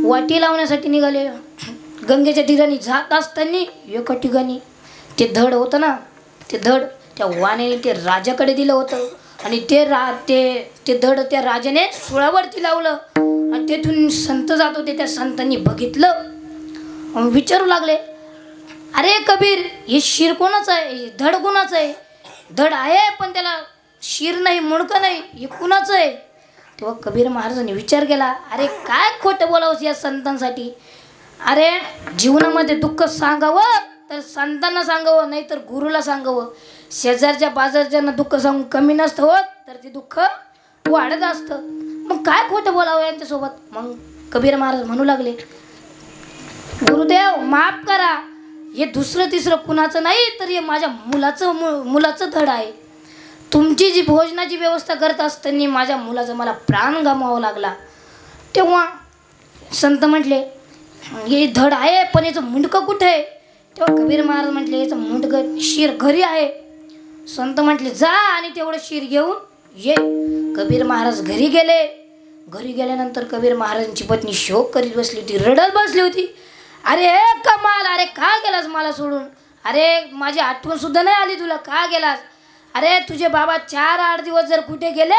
वाटी लावण्यासाठी निघाले. गंगेच्या तीराने जात असताना एका ठिकाणी ते धड होतं ना, ते धड त्या वाण्याने ते राजाकडे दिलं होतं आणि ते धड त्या राजाने सुळावरती लावलं आणि तेथून संत जात होते. त्या संतांनी बघितलं, विचारू लागले, अरे कबीर, हे शिर कोणाचं आहे, धड कोणाचं आहे? धड आहे पण त्याला शिर नाही, मुंडकं नाही, हे कुणाचं आहे? तेव्हा कबीर महाराजांनी विचार केला, अरे काय खोटं बोलावंस या संतांसाठी. अरे जीवनामध्ये दुःख सांगावं तर संतांना सांगावं, नाही तर गुरुला सांगावं. शेजारच्या बाजारच्यांना दुःख सांगून कमी नसतं होत, तर ते दुःख वाढत असतं. मग काय खोटं बोलावं यांच्यासोबत. मग कबीर महाराज म्हणू लागले, गुरुदेव माफ करा, हे दुसरं तिसरं कुणाचं नाही, तर हे माझ्या मुलाचं धड आहे. तुमची जी भोजनाची व्यवस्था करत असताना माझ्या मुलाचा मला प्राण गमावा लागला. तेव्हा संत म्हटले, हे धड आहे पण याचं मुंडकं कुठं आहे? तेव्हा कबीर महाराज म्हटले, याचं मुंडकं शिर घरी आहे. संत म्हटले, जा आणि तेवढं शिर घेऊन ये. कबीर महाराज घरी गेले. घरी गेल्यानंतर कबीर महाराजांची पत्नी शोक करीत बसली होती, रडत बसली होती. अरे कमाल, अरे का गेलास मला सोडून? अरे माझी आठवण सुद्धा नाही आली तुला, का गेलास? अरे तुझे बाबा 4-8 दिवस जर कुठे गेले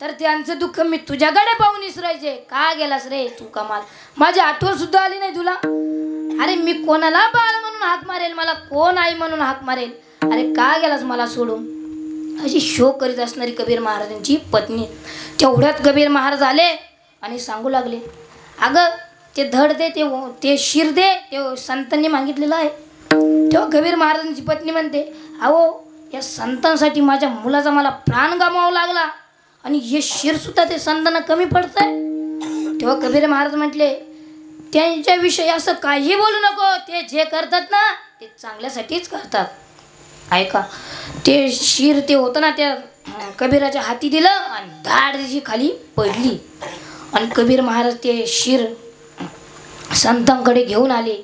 तर त्यांचं दुःख मी तुझ्याकडे पाहून विसरायचे. का गेलास रे तू? कमाल, माझी आठवण सुद्धा आली नाही तुला. अरे मी कोणाला बाळ म्हणून हाक मारेल, मला कोण आई म्हणून हाक मारेल? अरे का गेलास मला सोडून? अशी शोक करीत असणारी कबीर महाराजांची पत्नी. तेवढ्यात कबीर महाराज आले आणि सांगू लागले, अगं ते धड दे, ते शिर दे, ते संतांनी मागितलेलं आहे. तेव्हा कबीर महाराजांची पत्नी म्हणते, अहो या संतांसाठी माझ्या मुलाचा मला प्राण गमावा लागला आणि हे शिरसुद्धा ते संतांना कमी पडत आहे. तेव्हा कबीर महाराज म्हटले, त्यांच्याविषयी असं काही बोलू नको, ते जे करतात ना ते चांगल्यासाठीच करतात. ऐका, ते शिर ते होतं ना त्या कबीराच्या हाती दिलं आणि धाड त्याची खाली पडली आणि कबीर महाराज ते शिर संतांकडे घेऊन आले.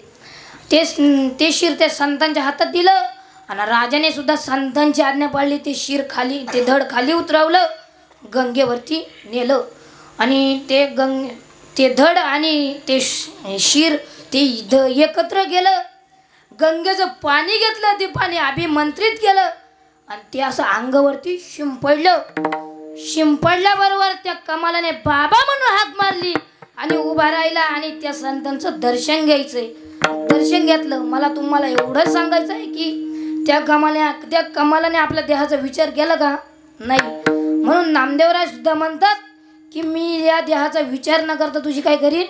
ते शिर त्या संतांच्या हातात दिलं आणि राजाने सुद्धा संतांची आज्ञा पाळली. ते शिर खाली, ते धड खाली उतरवलं, गंगेवरती नेलं आणि ते धड आणि ते शिर ते एकत्र गेलं. गंगेचं पाणी घेतलं, ते पाणी अभिमंत्रित केलं आणि ते असं अंगावरती शिंपडलं. शिंपडल्याबरोबर त्या कमालाने बाबा म्हणून हाक मारली आणि उभा राहिला आणि त्या संतांचं दर्शन घ्यायचंय. दर्शन घेतलं. मला तुम्हाला एवढंच सांगायचं आहे की त्या कमालाने आपल्या देहाचा विचार केला का? नाही. म्हणून नामदेवराज सुद्धा म्हणतात की मी या देहाचा विचार न करता तुझी काय करीन?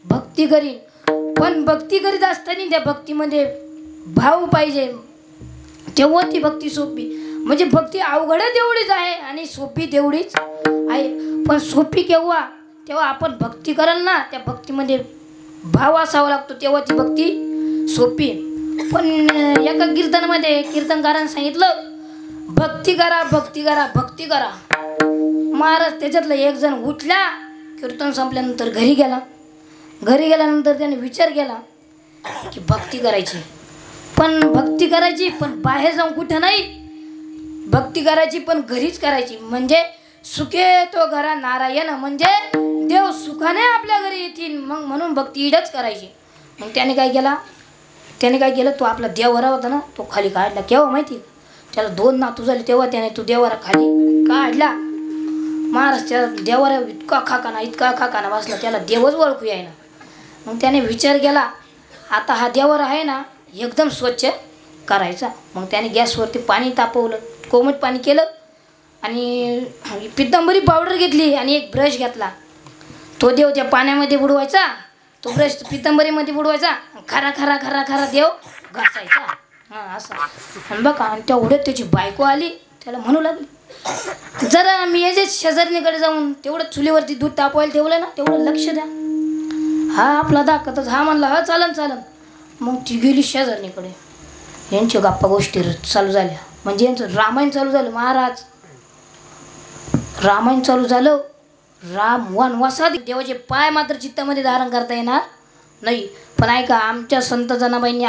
भक्ती करीन. पण भक्ती करीत असताना त्या भक्तीमध्ये भाव पाहिजे, तेव्हा ती भक्ती सोपी. म्हणजे भक्ती अवघड तेवढीच आहे आणि सोपी तेवढीच आहे. पण सोपी केव्हा? तेव्हा आपण भक्ती कराल ना, त्या भक्तीमध्ये भाव असावा लागतो, तेव्हा ती भक्ती सोपी. पण एका कीर्तनामध्ये कीर्तनकारांनी सांगितलं, भक्ती करा, भक्ती करा, भक्ती करा. महाराज त्याच्यातला एक जण उठला, कीर्तन संपल्यानंतर घरी गेला. घरी गेल्यानंतर त्याने विचार केला की भक्ती करायची, पण भक्ती करायची पण बाहेर जाऊन कुठं नाही. भक्ती करायची पण घरीच करायची. म्हणजे सुखे तो घरा नारायण, म्हणजे देव सुखाने आपल्या घरी येतील. मग म्हणून भक्ती इडच करायची. मग त्याने काय केलं, तो आपला देवरा होता ना, तो खाली काढला. केव्हा माहिती? त्याला 2 नातू झाले तेव्हा त्याने तो देवरा खाली काढला. महाराज त्या देवारा इतका खाकाना बसला, त्याला देवच ओळखू यायना. मग त्याने विचार केला, आता हा देवर आहे ना एकदम स्वच्छ करायचा. मग त्याने गॅसवरती पाणी तापवलं, कोमट पाणी केलं आणि पितांबरी पावडर घेतली आणि एक ब्रश घेतला. तो देव त्या पाण्यामध्ये बुडवायचा, तो ब्रश पितांबरीमध्ये बुडवायचा, खरा खरा खरा खरा देव घासायचा. हां असं. आणि बघा, आणि तेवढ्यात त्याची बायको आली, त्याला म्हणू लागली, जरा मी याचे शेजारणीकडे जाऊन तेवढं चुलीवरती दूध तापवायला ठेवलं ना, तेवढं लक्ष द्या. हा आपला दाखवतच, हा म्हणला हा चालन. मग ती गेली शेजारणीकडे. यांच्या गप्पा गोष्टी चालू झाल्या. म्हणजे यांचं रामायण चालू झालं. महाराज रामायण चालू झालं. राम वनवासात. देवाचे पाय मात्र चित्तामध्ये धारण करता येणार नाही. पण ऐका, आमच्या संत जनाबाईंनी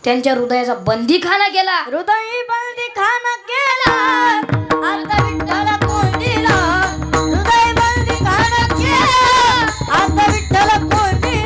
त्यांच्या हृदयाचा बंदीखाना केला. हृदय बंदीखाना केला, आता विठ्ठल कोंडीला. हृदय बंदीखाना केला, आता विठ्ठल कोंडीला.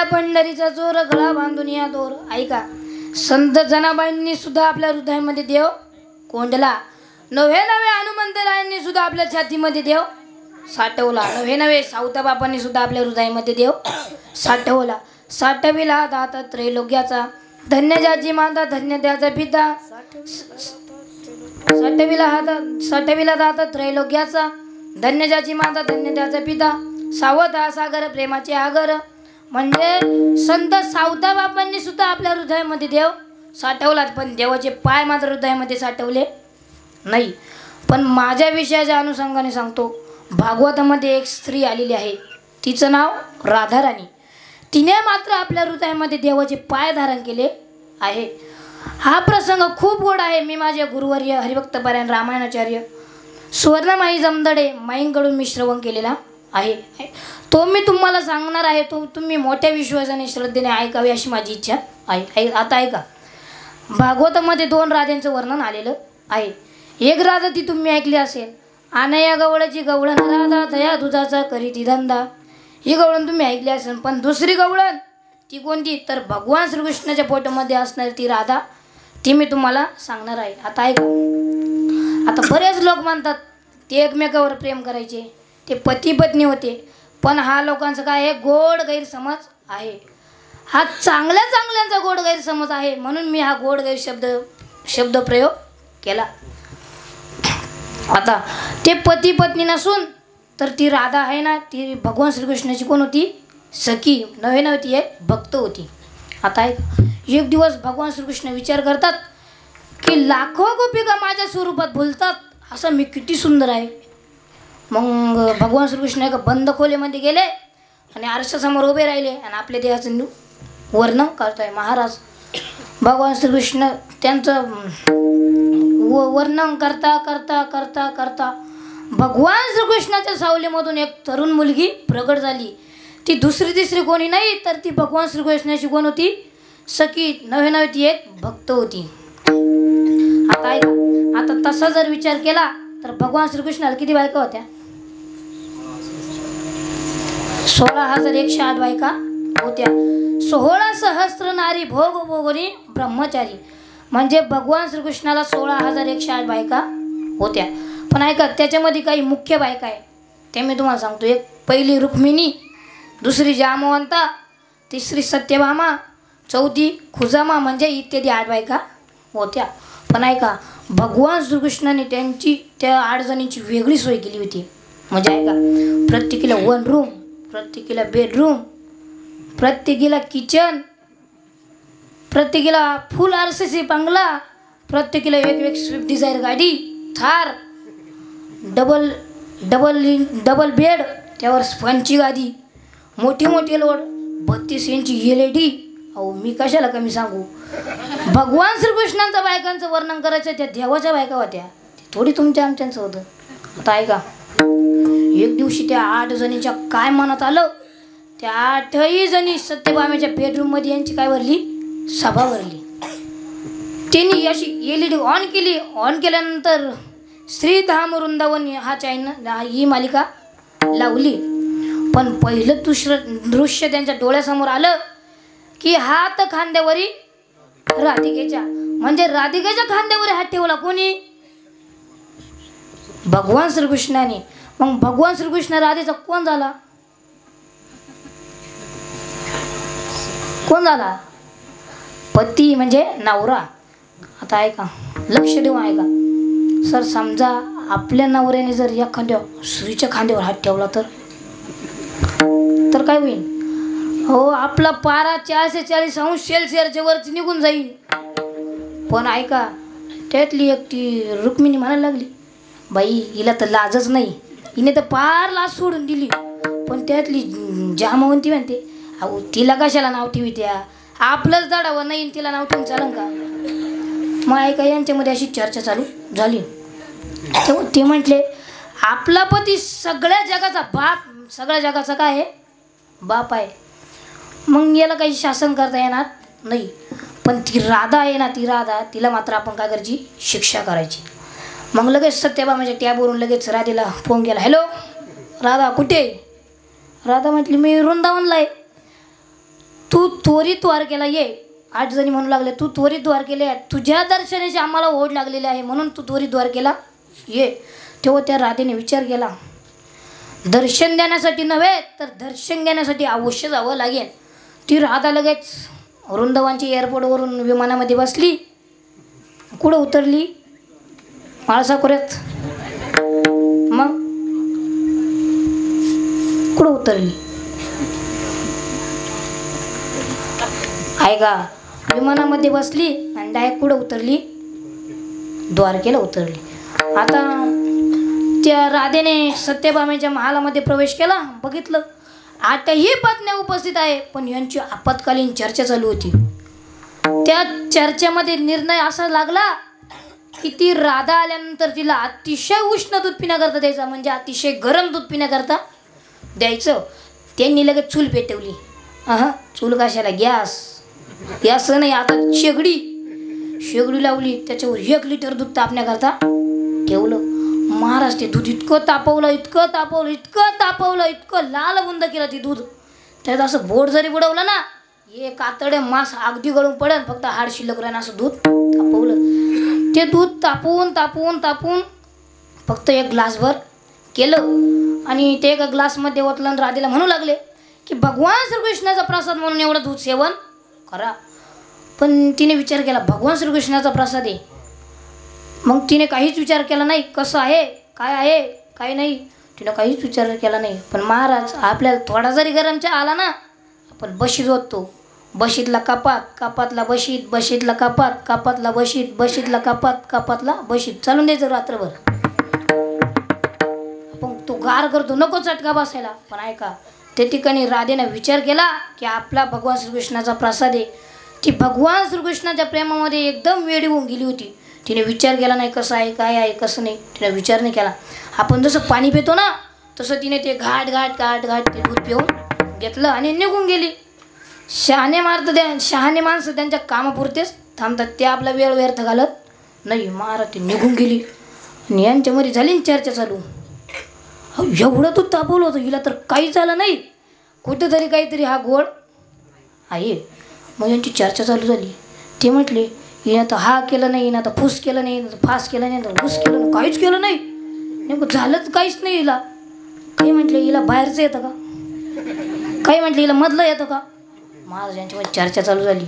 विठ्ठला पंढरीचा जोर गळा बांधून या दोर. ऐका, संत जनाबाईंनी सुद्धा आपल्या हृदयामध्ये देव कोंडला. नव्हे नव्हे हनुमंतरायांनी सुद्धा आपल्या छातीमध्ये देव साठवला. नव्हे नव्हे सावता बापांनी सुद्धा आपल्या हृदयामध्ये देव साठवला. साठविला दात त्रैलोक्याचा, धन्य ज्याची माता धन्य त्याचा पिता. साठविला दात त्रैलोक्याचा, धन्य ज्याची माता धन्य त्याचा पिता. सावध हा सागर प्रेमाचे आगर. म्हणजे संत सावता बापांनी सुद्धा आपल्या हृदयामध्ये देव साठवला, पण देवाचे पाय मात्र हृदयामध्ये साठवले नाही. पण माझ्या विषयाच्या अनुषंगाने सांगतो, भागवतामध्ये एक स्त्री आलेली आहे, तिचं नाव राधाराणी. तिने मात्र आपल्या हृदयामध्ये देवाचे पाय धारण केले आहे. हा प्रसंग खूप गोड आहे. मी माझे गुरुवर्य हरिभक्तपरायण रामायणाचार्य सुवर्णमाई जमदडे माईंकडून मी श्रवण केलेला आहे. तो मी तुम्हाला सांगणार आहे. तो तुम्ही मोठ्या विश्वासाने श्रद्धेने ऐकावे अशी माझी इच्छा आहे. आता ऐका, भागवतामध्ये 2 राधांचं वर्णन आलेलं आहे. एक राधा ती तुम्ही ऐकली असेल, आनया गवळची गवळण राधा दया दुधाचा करीती धंदा. ही गवळण तुम्ही ऐकली असेल. पण दुसरी गवळण ती कोणती, तर भगवान श्रीकृष्णाच्या पोटामध्ये असणारी ती राधा, ती मी तुम्हाला सांगणार आहे. आता ऐका, आता बरेच लोक म्हणतात ते एकमेकावर प्रेम करायचे, ते पती पत्नी होते. पण हा लोकांचा काय आहे, गोड गैरसमज आहे. हा चांगल्यांचा गोड गैरसमज आहे, म्हणून मी हा गोड शब्द प्रयोग केला. आता ते पती पत्नी नसून तर ती राधा आहे ना, ती भगवान श्रीकृष्णाची कोण होती, सखी. नव्हे नव्हे ती एक भक्त होती. आता एक दिवस भगवान श्रीकृष्ण विचार करतात की लाखो गोपिका माझ्या स्वरूपात बोलतात, असं मी किती सुंदर आहे. मग भगवान श्रीकृष्ण एका बंद खोलीमध्ये गेले आणि आरशासमोर उभे राहिले आणि आपल्या देहाचं वर्णन करतोय. महाराज भगवान श्रीकृष्ण त्यांचं वर्णन करता करता करता करता भगवान श्रीकृष्णाच्या सावलीमधून एक तरुण मुलगी प्रगट झाली. ती दुसरी तिसरी कोणी नाही, तर ती भगवान श्रीकृष्णाची कोण होती, सखी. नव्हे नव्हे ती एक भक्त होती. आता ऐका, आता तसा जर विचार केला तर भगवान श्रीकृष्णाला किती बायका होत्या, 16,108 बायका होत्या. 16 सहस्त्र नारी भोग भोगणी ब्रह्मचारी. म्हणजे भगवान श्रीकृष्णाला 16,108 बायका होत्या. पण ऐका, त्याच्यामध्ये काही मुख्य बायका आहे, ते मी तुम्हाला सांगतो. एक पहिली रुक्मिणी, दुसरी जामवंता, तिसरी सत्यभामा, चौथी खुजामा, म्हणजे इत्यादी 8 बायका होत्या. पण ऐका, भगवान श्रीकृष्णाने त्या 8 जणींची वेगळी सोय केली होती. म्हणजे ऐका, प्रत्येकीला 1 रूम, प्रत्येकीला बेडरूम, प्रत्येकीला किचन, प्रत्येकीला फुल RCC बंगला, प्रत्येकीला एक स्विफ्ट डिझायर गाडी, थार, डबल बेड, त्यावर स्पंजची गादी, मोठी मोठी लोड, 32 इंची LED. अहो मी कशाला कमी सांगू. भगवान श्रीकृष्णांच्या बायकांचं वर्णन करायचं, त्या देवाच्या बायका होत्या, थोडी तुमच्या आमच्यांचं होतं. आता ऐका, एक दिवशी त्या 8 जणींच्या काय मनात आलं, त्या 8ही जणी सत्यभामेच्या बेडरूममध्ये यांची काय भरली, सभा भरली. त्यांनी अशी LED ऑन केली. ऑन केल्यानंतर श्रीधाम वृंदावन हा ही मालिका लावली. पण पहिलं दृश्य त्यांच्या डोळ्यासमोर आलं की हात खांद्यावरी राधिकेच्या, म्हणजे राधिकेच्या खांद्यावर हात ठेवला कोणी, भगवान श्रीकृष्णाने. मग भगवान श्रीकृष्ण राधेचा कोण झाला, कोण झाला, पती म्हणजे नवरा. आता ऐका, लक्ष देऊन ऐका सर. समजा आपल्या नवऱ्याने जर एखाद्या स्त्रीच्या खांद्यावर हात ठेवला तर काय होईल, हो आपला पारा 440°C वरती निघून जाईल. पण ऐका, त्यातली एक ती रुक्मिणी म्हणायला लागली, बाई हिला तर लाजच नाही, हिने तर पार लाज सोडून दिली. पण त्यातली जामवंती म्हणते, अहो तिला कशाला नाव ठेवी, त्या आपलंच दडावं नाही, तिला नाव ठेवून चालन का. मग ऐका, यांच्यामध्ये अशी चर्चा चालू झाली. तेव्हा ते म्हटले, आपला पती सगळ्या जगाचा बाप, सगळ्या जगाचा काय आहे, बाप आहे. मग याला काही शासन करता येणार नाही. पण ती राधा आहे ना, ती राधा, तिला मात्र आपण काय करायची, शिक्षा करायची. मग लगेच सत्यभामेच्या टॅबवरून लगेच राधेला फोन केला. हॅलो राधा, कुठे? राधा म्हटली, मी वृंदावनला आहे. तू त्वरित द्वारकेला ये. 8 जणी म्हणू लागले तू त्वरित द्वारकेला ये, तुझ्या दर्शनाची आम्हाला ओढ लागलेली आहे म्हणून तू त्वरित द्वारकेला ये. तेव्हा त्या राधेने विचार केला, दर्शन देण्यासाठी नव्हे तर दर्शन घेण्यासाठी अवश्य जावं लागेल. ती राधा लगेच वृंदावनच्या एअरपोर्टवरून विमानामध्ये बसली. कुठं उतरली? माळसाकोऱ्यात. मग कुठं उतरली? ऐका, विमानामध्ये बसली आणि डायरेक्ट कुठं उतरली? द्वारकेला उतरली. आता त्या राधेने सत्यभामेच्या महालामध्ये प्रवेश केला. बघितलं 8ही पत्न्या उपस्थित आहे, पण यांची आपत्कालीन चर्चा चालू होती. त्या चर्चेमध्ये निर्णय असा लागला की ती राधा आल्यानंतर तिला अतिशय उष्ण दूध पिण्याकरता द्यायचा, म्हणजे अतिशय गरम दूध पिण्याकरता द्यायचं. त्यांनी लगेच चूल पेटवली. चूल कशाला? गॅस नाही, आता शेगडी लावली. त्याच्यावर 1 लिटर दूध तापण्याकरता ठेवलं. महाराज ते दूध इतकं तापवलं, इतकं लाल बुंद केलं ते दूध. त्यात असं बोट जरी बुडवलं ना, एक आतडे मांस अगदी गळून पडेल, फक्त हाड शिल्लक राहील असं दूध तापवलं. ते दूध तापवून फक्त 1 ग्लासभर केलं आणि ते 1 ग्लासमध्ये ओतलं आणि राधेला म्हणू लागले की भगवान श्रीकृष्णाचा प्रसाद म्हणून एवढं दूध सेवन करा. पण तिने विचार केला भगवान श्रीकृष्णाचा प्रसाद आहे. मग तिने काहीच विचार केला नाही, कसं आहे काय नाही, तिने काहीच विचार केला नाही. पण महाराज आपल्याला थोडा जरी गरम चहा आला ना, आपण बशीत होतो. बशीतला कापातला बशीतला कापातला बशीतला कापातला बशीत चालून द्यायचं रात्रभर. आपण तो गार करतो, नको चटका बसायला. पण ऐका, त्या ठिकाणी राधेने विचार केला की आपला भगवान श्रीकृष्णाचा प्रसाद आहे. ती भगवान श्रीकृष्णाच्या प्रेमामध्ये एकदम वेडी होऊन गेली होती. तिने विचार केला नाही कसं आहे काय आहे कसं नाही, तिने विचार नाही केला. आपण जसं पाणी पितो ना, तसं तिने ते घाट ते दूध पिऊन घेतलं आणि निघून गेली. शहाणे माणसं त्यांच्या कामापुरतेच थांबतात, ते आपला वेळ व्यर्थ घालत नाही. महाराज ती निघून गेली आणि यांच्यामध्ये झाली चर्चा चालू. एवढं तू तापवलं होतं, हिला तर काहीच आलं नाही, कुठेतरी काहीतरी हा गोड आहे. मग यांची चर्चा चालू झाली. ते म्हटले हिनं तर हा केलं नाही, हिनं तर फूस केलं नाही, फास केलं नाही, तर फूस केलं नाही, काहीच केलं नाही, नेमकं झालंच काहीच नाही हिला. काही म्हटले हिला बाहेरचं येतं का, काही म्हटले हिला मधलं येतं का. महाराज यांच्यामध्ये चर्चा चालू झाली.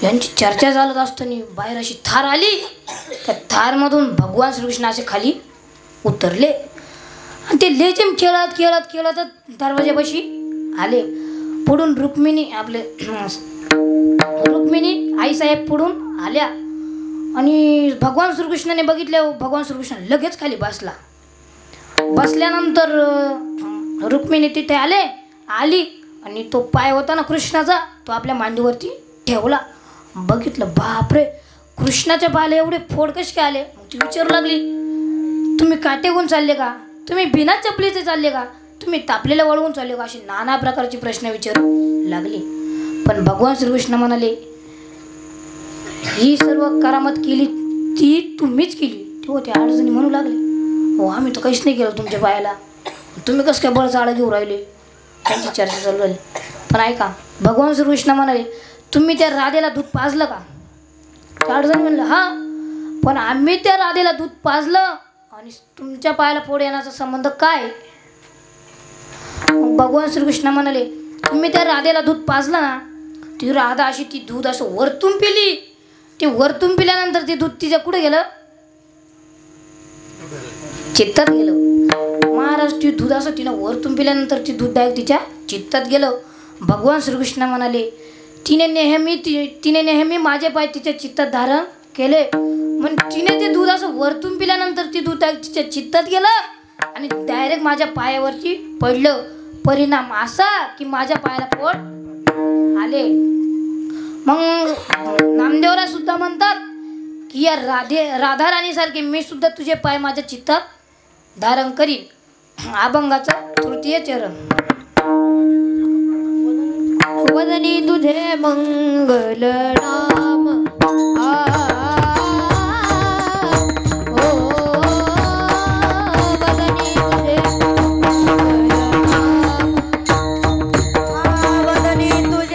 यांची चर्चा चालत असताना बाहेर अशी थार आली. त्या थारमधून भगवान श्रीकृष्ण असे खाली उतरले आणि ते लेझिम खेळत दरवाजापाशी आले. पुढून रुक्मिणी आईसाहेब पुढून आल्या आणि भगवान श्रीकृष्णाने बघितले. भगवान श्रीकृष्ण लगेच खाली बसल्यानंतर रुक्मिणी तिथे आली आणि तो पाय होता ना कृष्णाचा, तो आपल्या मांडीवरती ठेवला. बघितलं बापरे, कृष्णाच्या पायाला एवढे फोड कसे काय आले. मग ती विचारू लागली तुम्ही काटे घेऊन चालले का, तुम्ही बिना चपलीचे चालले का, तुम्ही तापलेल्या वळवून चालले का, असे नाना प्रकारचे प्रश्न विचारू लागले. पण भगवान श्रीकृष्ण म्हणाले ही सर्व करामत केली ती तुम्हीच केली. तेव्हा ते 8 जणी म्हणू लागले हो आम्ही तर काहीच नाही केलं तुमच्या पायाला, तुम्ही कसं काय बळचाळा घेऊन राहिले. त्यांची चर्चा चालू झाली. पण ऐका, भगवान श्रीकृष्ण म्हणाले तुम्ही त्या राधेला दूध पाजलं का. 8 जण म्हणलं हा, पण आम्ही त्या राधेला दूध पाजलं आणि तुमच्या पायाला फोड येण्याचा संबंध काय. भगवान श्रीकृष्ण म्हणाले तुम्ही त्या राधेला दूध पाजलं ना, ती राधा अशी ती दूध असं वरतून पिली. ते वरतून पिल्यानंतर ते दूध तिच्या कुठे गेलं, चित्तात गेलं. महाराज ती दूध असं तिनं वरतून पिल्यानंतर ती दूध डायरेक्ट तिच्या चित्तात गेलं. भगवान श्रीकृष्ण म्हणाले तिने नेहमी माझे पाय तिच्या चित्तात धारण केले. मग तिने ते दूध असं वरतून पिल्यानंतर ती दूध तिच्या चित्तात गेलं आणि डायरेक्ट माझ्या पायावरती पडलं. परिणाम असा की माझ्या पायाला फोड आले. मग नामदेवराय सुद्धा म्हणतात की या राधा राणीसारखे मी सुद्धा तुझे पाय माझ्या चित्तात धारण करीन. अभंगाचा 3य चरण. वदनी तुझे मंगल नाम वदनी तुझे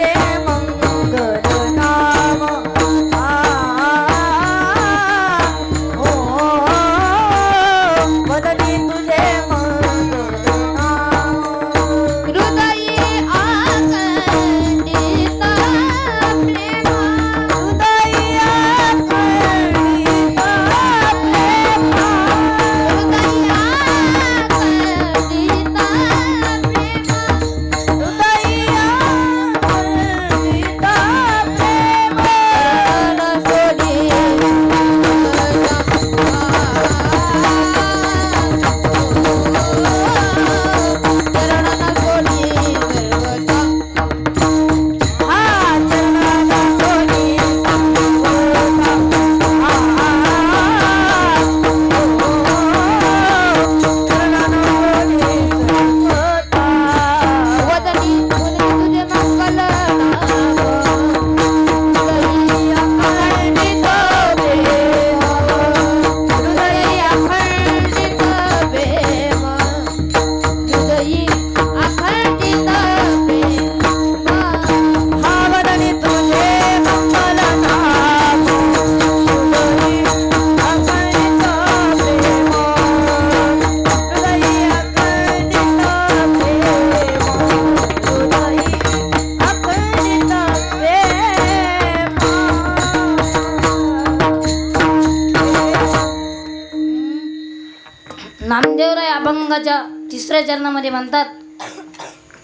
नामदेवराय अभंगाच्या 3ऱ्या चरणामध्ये म्हणतात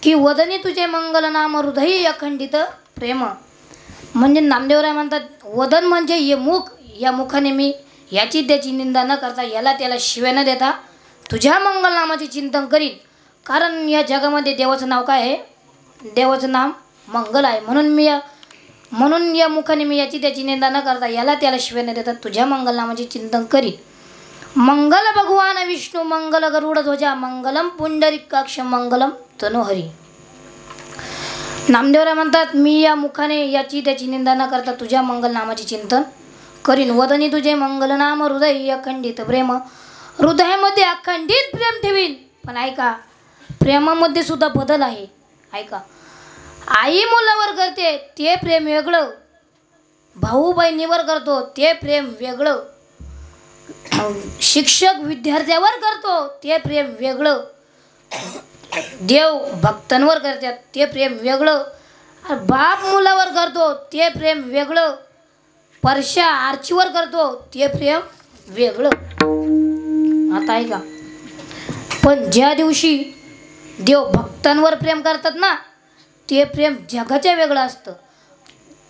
की वदनी तुझे मंगल नाम हृदयी अखंडित प्रेम. म्हणजे नामदेवराय म्हणतात वदन म्हणजे हे मुख, या मुखाने मी याची त्याची निंदा न करता याला त्याला शिव्या न देता तुझ्या मंगल नामाचे चिंतन करीन. कारण या जगामध्ये देवाचं नाव काय आहे? देवाचं नाम मंगल आहे. म्हणून या मुखाने मी याची त्याची निंदा न करता याला त्याला शिव्या न देता तुझ्या मंगल नामाचे चिंतन करीन. मंगल भगवान विष्णू मंगल गरुड ध्वजा मंगलम पुंडरीकाक्ष मंगलम तनोहरी. नामदेवराय म्हणतात मी या मुखाने याची त्याची निंदा न करता तुझ्या मंगल नामाचे चिंतन करीन. वदनी तुझे मंगल नाम हृदय अखंडित प्रेम. हृदयामध्ये अखंडित प्रेम ठेवीन. पण ऐका, प्रेमामध्ये सुद्धा बदल आहे. ऐका, आई मुलावर करते ते प्रेम वेगळं, भाऊ बहिणीवर करतो ते प्रेम वेगळं, शिक्षक विद्यार्थ्यावर करतो ते प्रेम वेगळं, देव भक्तांवर करतात ते प्रेम वेगळं, बाप मुलावर करतो ते प्रेम वेगळं, परशा आरचीवर करतो ते प्रेम वेगळं. आता ऐका, पण ज्या दिवशी देव भक्तांवर प्रेम करतात ना ते प्रेम जगाच्या वेगळं असतं.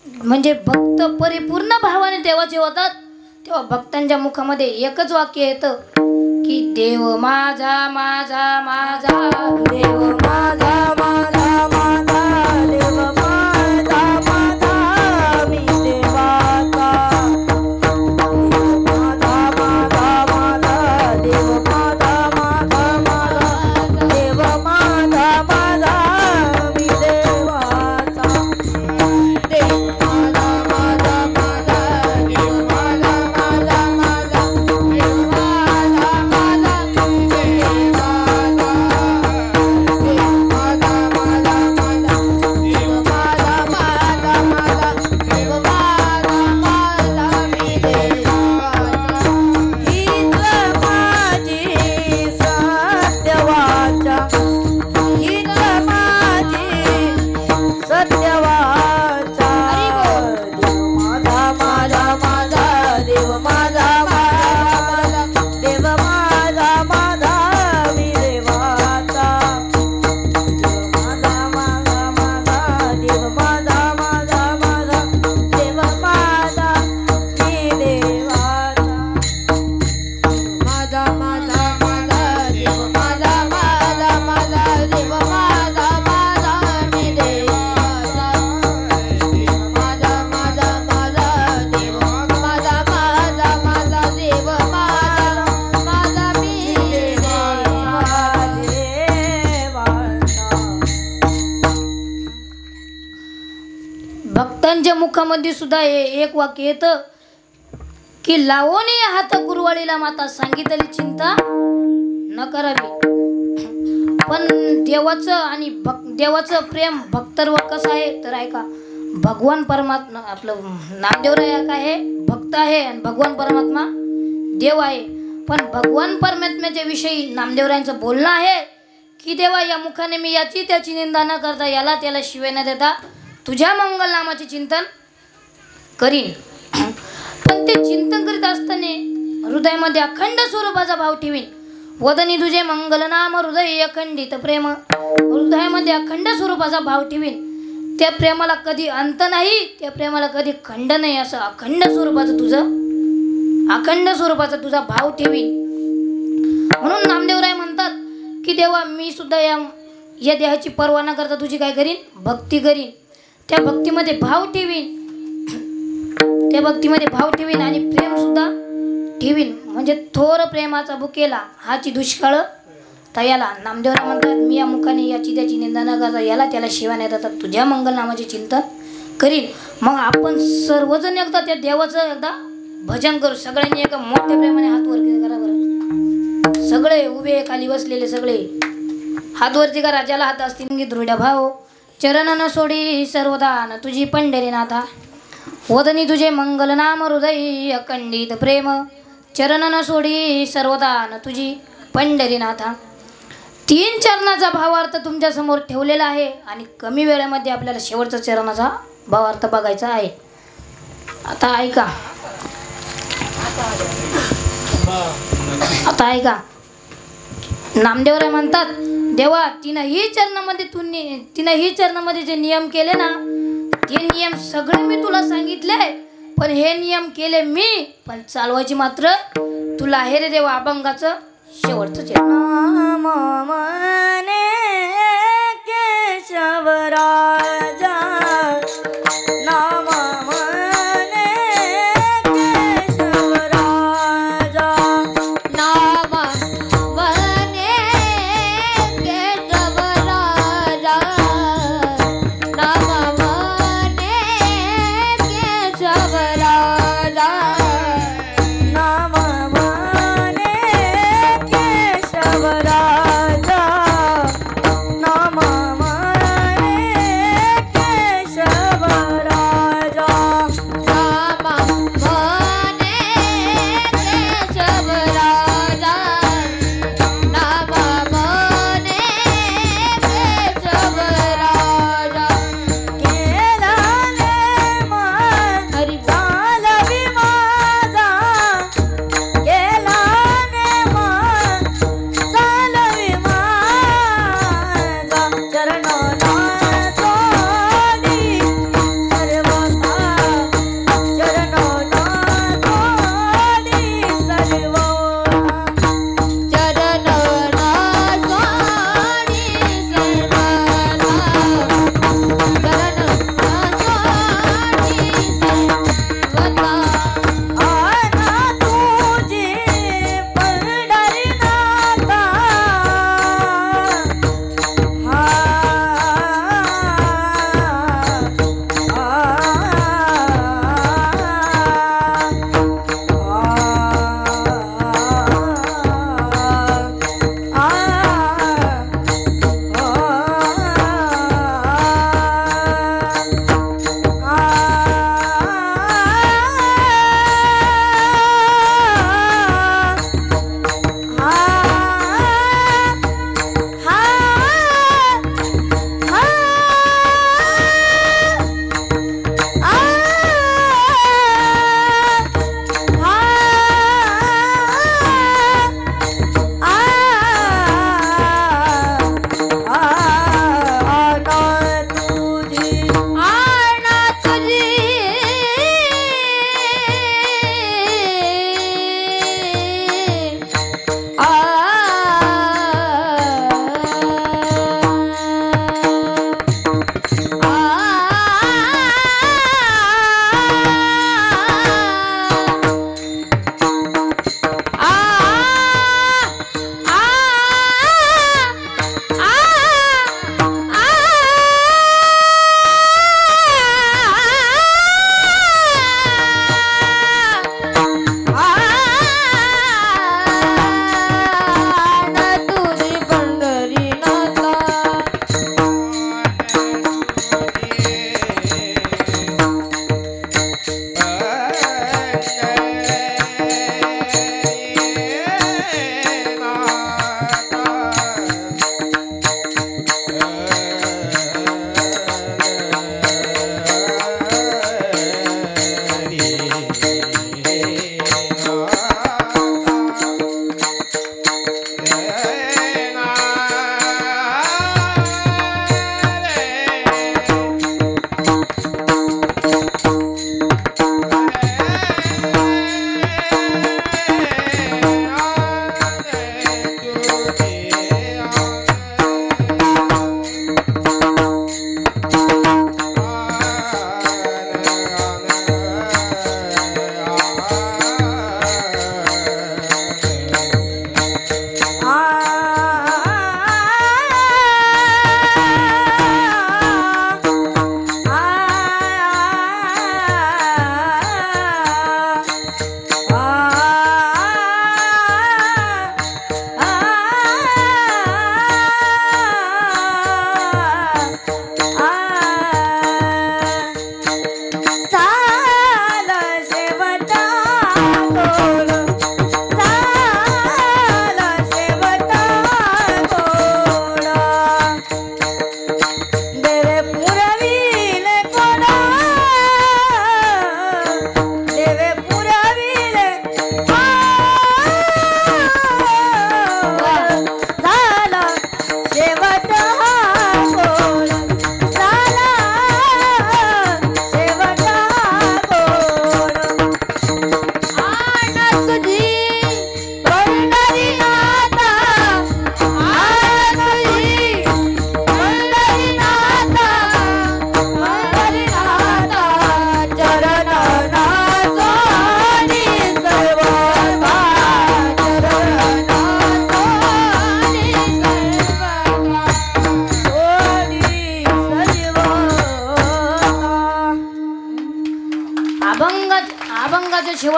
म्हणजे भक्त परिपूर्ण भावाने देवाचे होतात तेव्हा भक्तांच्या मुखामध्ये एकच वाक्य येतं की देव माझा माझा माझा, देव माझा माझा माझा, देव माझा माझा मी देवाचा, देव माझा माझा माझा, देव माझा माझा माझा, देव माझा माझा मी देवाचा, देव माझा माझा माझा, देव माझा माझा माझा, देव माझा माझा मी देवाचा, देव माझा माझा माझा, देव माझा माझा माझा, देव माझा माझा मी देवाचा. हीच माझी सत्यवाचा, हीच माझी सत्यवाचा, देव माझा माझा माझा, देव माझा माझा माझा, देव माझा माझा मी देवाचा, देव माझा माझा माझा, देव माझा माझा माझा, देव माझा मी देवाचा, माझा माझा माझा, देव माझा माझा माझा, देव माझा माझा मी देवाचा, देव माझा माझा माझा, देव माझा माझा माझा, देव माझा माझा मी देवाचा, देवाचा. भक्तांच्या मुखामध्ये सुद्धा एक वाक्य येतं की लावोनी हात गुरुवाळीला माता सांगितली चिंता न करावी. पण देवाचं आणि देवाचं प्रेम भक्तांवर कसं आहे तर ऐका, भगवान परमात्मा आपलं नामदेवराय काय आहे? भक्त आहे आणि भगवान परमात्मा देव आहे. पण भगवान परमात्म्याच्या विषयी नामदेवरायांचं बोलणं आहे की देवा या मुखाने मी याची त्याची निंदा न करता याला त्याला शिव्या न देता तुझ्या मंगल नामाचे चिंतन करीन. पण ते चिंतन करीत असताना हृदयामध्ये अखंड स्वरूपाचा भाव ठेवीन. वदनी तुझे मंगल नाम हृदय अखंडित प्रेम. हृदयामध्ये अखंड स्वरूपाचा भाव ठेवीन. त्या प्रेमाला कधी अंत नाही, त्या प्रेमाला कधी खंड नाही. असं अखंड स्वरूपाचा तुझा भाव ठेवीन. म्हणून नामदेवराय म्हणतात की देवा मी सुद्धा या देहाची पर्वा न करता तुझी काय करीन? भक्ती करीन. त्या भक्तीमध्ये भाव ठेवीन, त्या भक्तीमध्ये भाव ठेवीन आणि प्रेम सुद्धा ठेवीन. म्हणजे थोर प्रेमाचा बुकेला हाची दुष्काळ तयाला. नामदेवराय म्हणतात मी या मुखाने याची त्याची निंदा न करता याला त्याला शिव्या नाही देतात तुझ्या मंगल नामाचे चिंतन करीन. मग आपण सर्वजण एकदा त्या देवाचं एकदा भजन करू. सगळ्यांनी एका मोठ्या प्रेमाने हात वरती करा बरं. सगळे उभे खाली बसलेले सगळे हात वरती करा. ज्याला हात असतील की दृढ भाव. चरण न सोडी सर्वदान तुझी पंढरीनाथा. वदनी तुझे मंगल नाम हृदय अखंडित प्रेम. चरण न सोडी सर्वदान तुझी पंढरीनाथा. 3 चरणाचा भावार्थ तुमच्या समोर ठेवलेला आहे आणि कमी वेळेमध्ये आपल्याला शेवटचा चरणाचा भावार्थ बघायचा आहे. आता ऐका नामदेवराय म्हणतात देवा तिनंही चरणामध्ये जे नियम केले ना ते नियम सगळे मी तुला सांगितले, पण हे नियम केले मी, पण चालवायची मात्र तुला आहे रे देवा. अभंगाचं शेवटचं नाम म्हणे केशव राजा, नाम म्हणे केशव राजा, नाम म्हणे केशव राजा, नाम म्हणे केशव राजा, नाम म्हणे केशव राजा.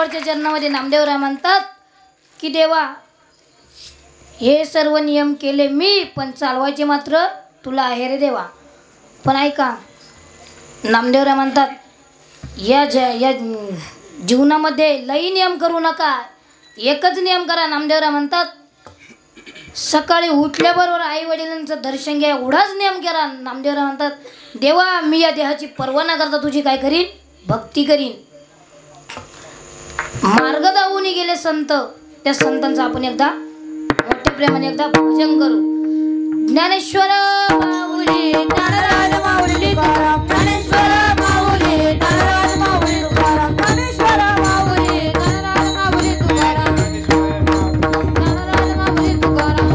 नामदेवाच्या चरणामध्ये नामदेवराय म्हणतात की देवा हे सर्व नियम केले मी, पण चालवायचे मात्र तुला आहे रे देवा. पण ऐका, नामदेवराय म्हणतात या जीवनामध्ये लई नियम करू नका, एकच नियम करा. नामदेवराय म्हणतात सकाळी उठल्याबरोबर आई वडिलांचं दर्शन घ्या, एवढाच नियम करा. नामदेवराय म्हणतात देवा मी या देहाची पर्वा न करता तुझी काय करीन, भक्ती करीन. मार्ग दावून गेले संत, त्या संतांचं आपण एकदा मोठ्या प्रेमाने एकदा भजन करू. ज्ञानेश्वर माऊली ज्ञानराज माऊली तुकाराम, ज्ञानेश्वर माऊली ज्ञानराज माऊली तुकाराम, ज्ञानेश्वर माऊली ज्ञानराज माऊली तुकाराम, ज्ञानराज माऊली तुकाराम.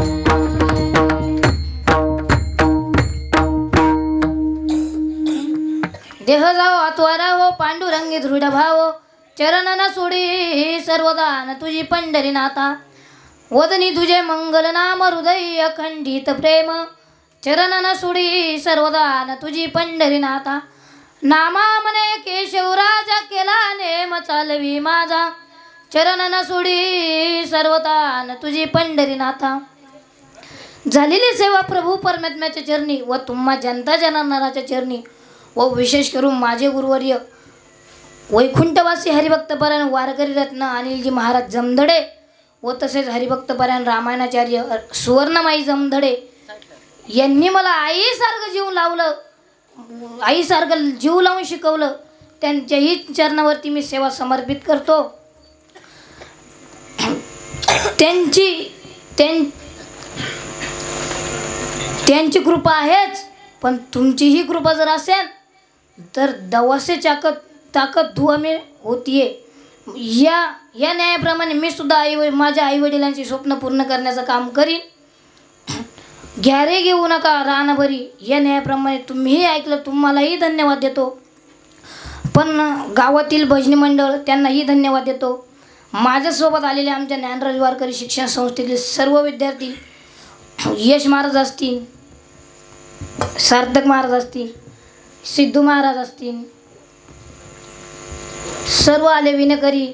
देह जाओ आत्वारा हो पांडुरंगी दृढ भाव, चरणन सोडी सर्वदान तुझी पंढरीनाथा. वदनी तुझे मंगल नाम हृदय अखंडित प्रेम, चरणन सोडी सर्वदान तुझी पंढरीनाथा. नामा मने केशवराजा केला नेम चालवी माझा, चरणन सोडी सर्वदान तुझी पंढरीनाथा. झालेली सेवा प्रभू परमात्म्याच्या चरणी व तुम्हा जनता जनार्दनाच्या चरणी व विशेष करून माझे गुरुवर्य वैकुंठवासी हरिभक्तपरायण वारकरी रत्न अनिलजी महाराज जमदडे व तसेच हरिभक्तपरायण रामायणाचार्य सुवर्णमाई जमदडे यांनी मला आईसारखं जीव लावलं, आईसारखं जीव लावून शिकवलं. त्यांच्याही चरणावरती मी सेवा समर्पित करतो. त्यांची कृपा आहेच, पण तुमचीही कृपा जर असेल तर दवासे ताकद धुआमे होतीये. या न्यायाप्रमाणे मी सुद्धा माझ्या आईवडिलांची स्वप्न पूर्ण करण्याचं काम करीन. घ्यारे घेऊ नका रानभरी, या न्यायाप्रमाणे तुम्हीही ऐकलं, तुम्हालाही धन्यवाद देतो. पण गावातील भजनी मंडळ त्यांनाही धन्यवाद देतो. माझ्यासोबत आलेले आमच्या ज्ञानराज वारकरी शिक्षण संस्थेतील सर्व विद्यार्थी, यश महाराज असतील, सार्थक महाराज असतील, सिद्धू महाराज असतील, सर्व आले विनकरी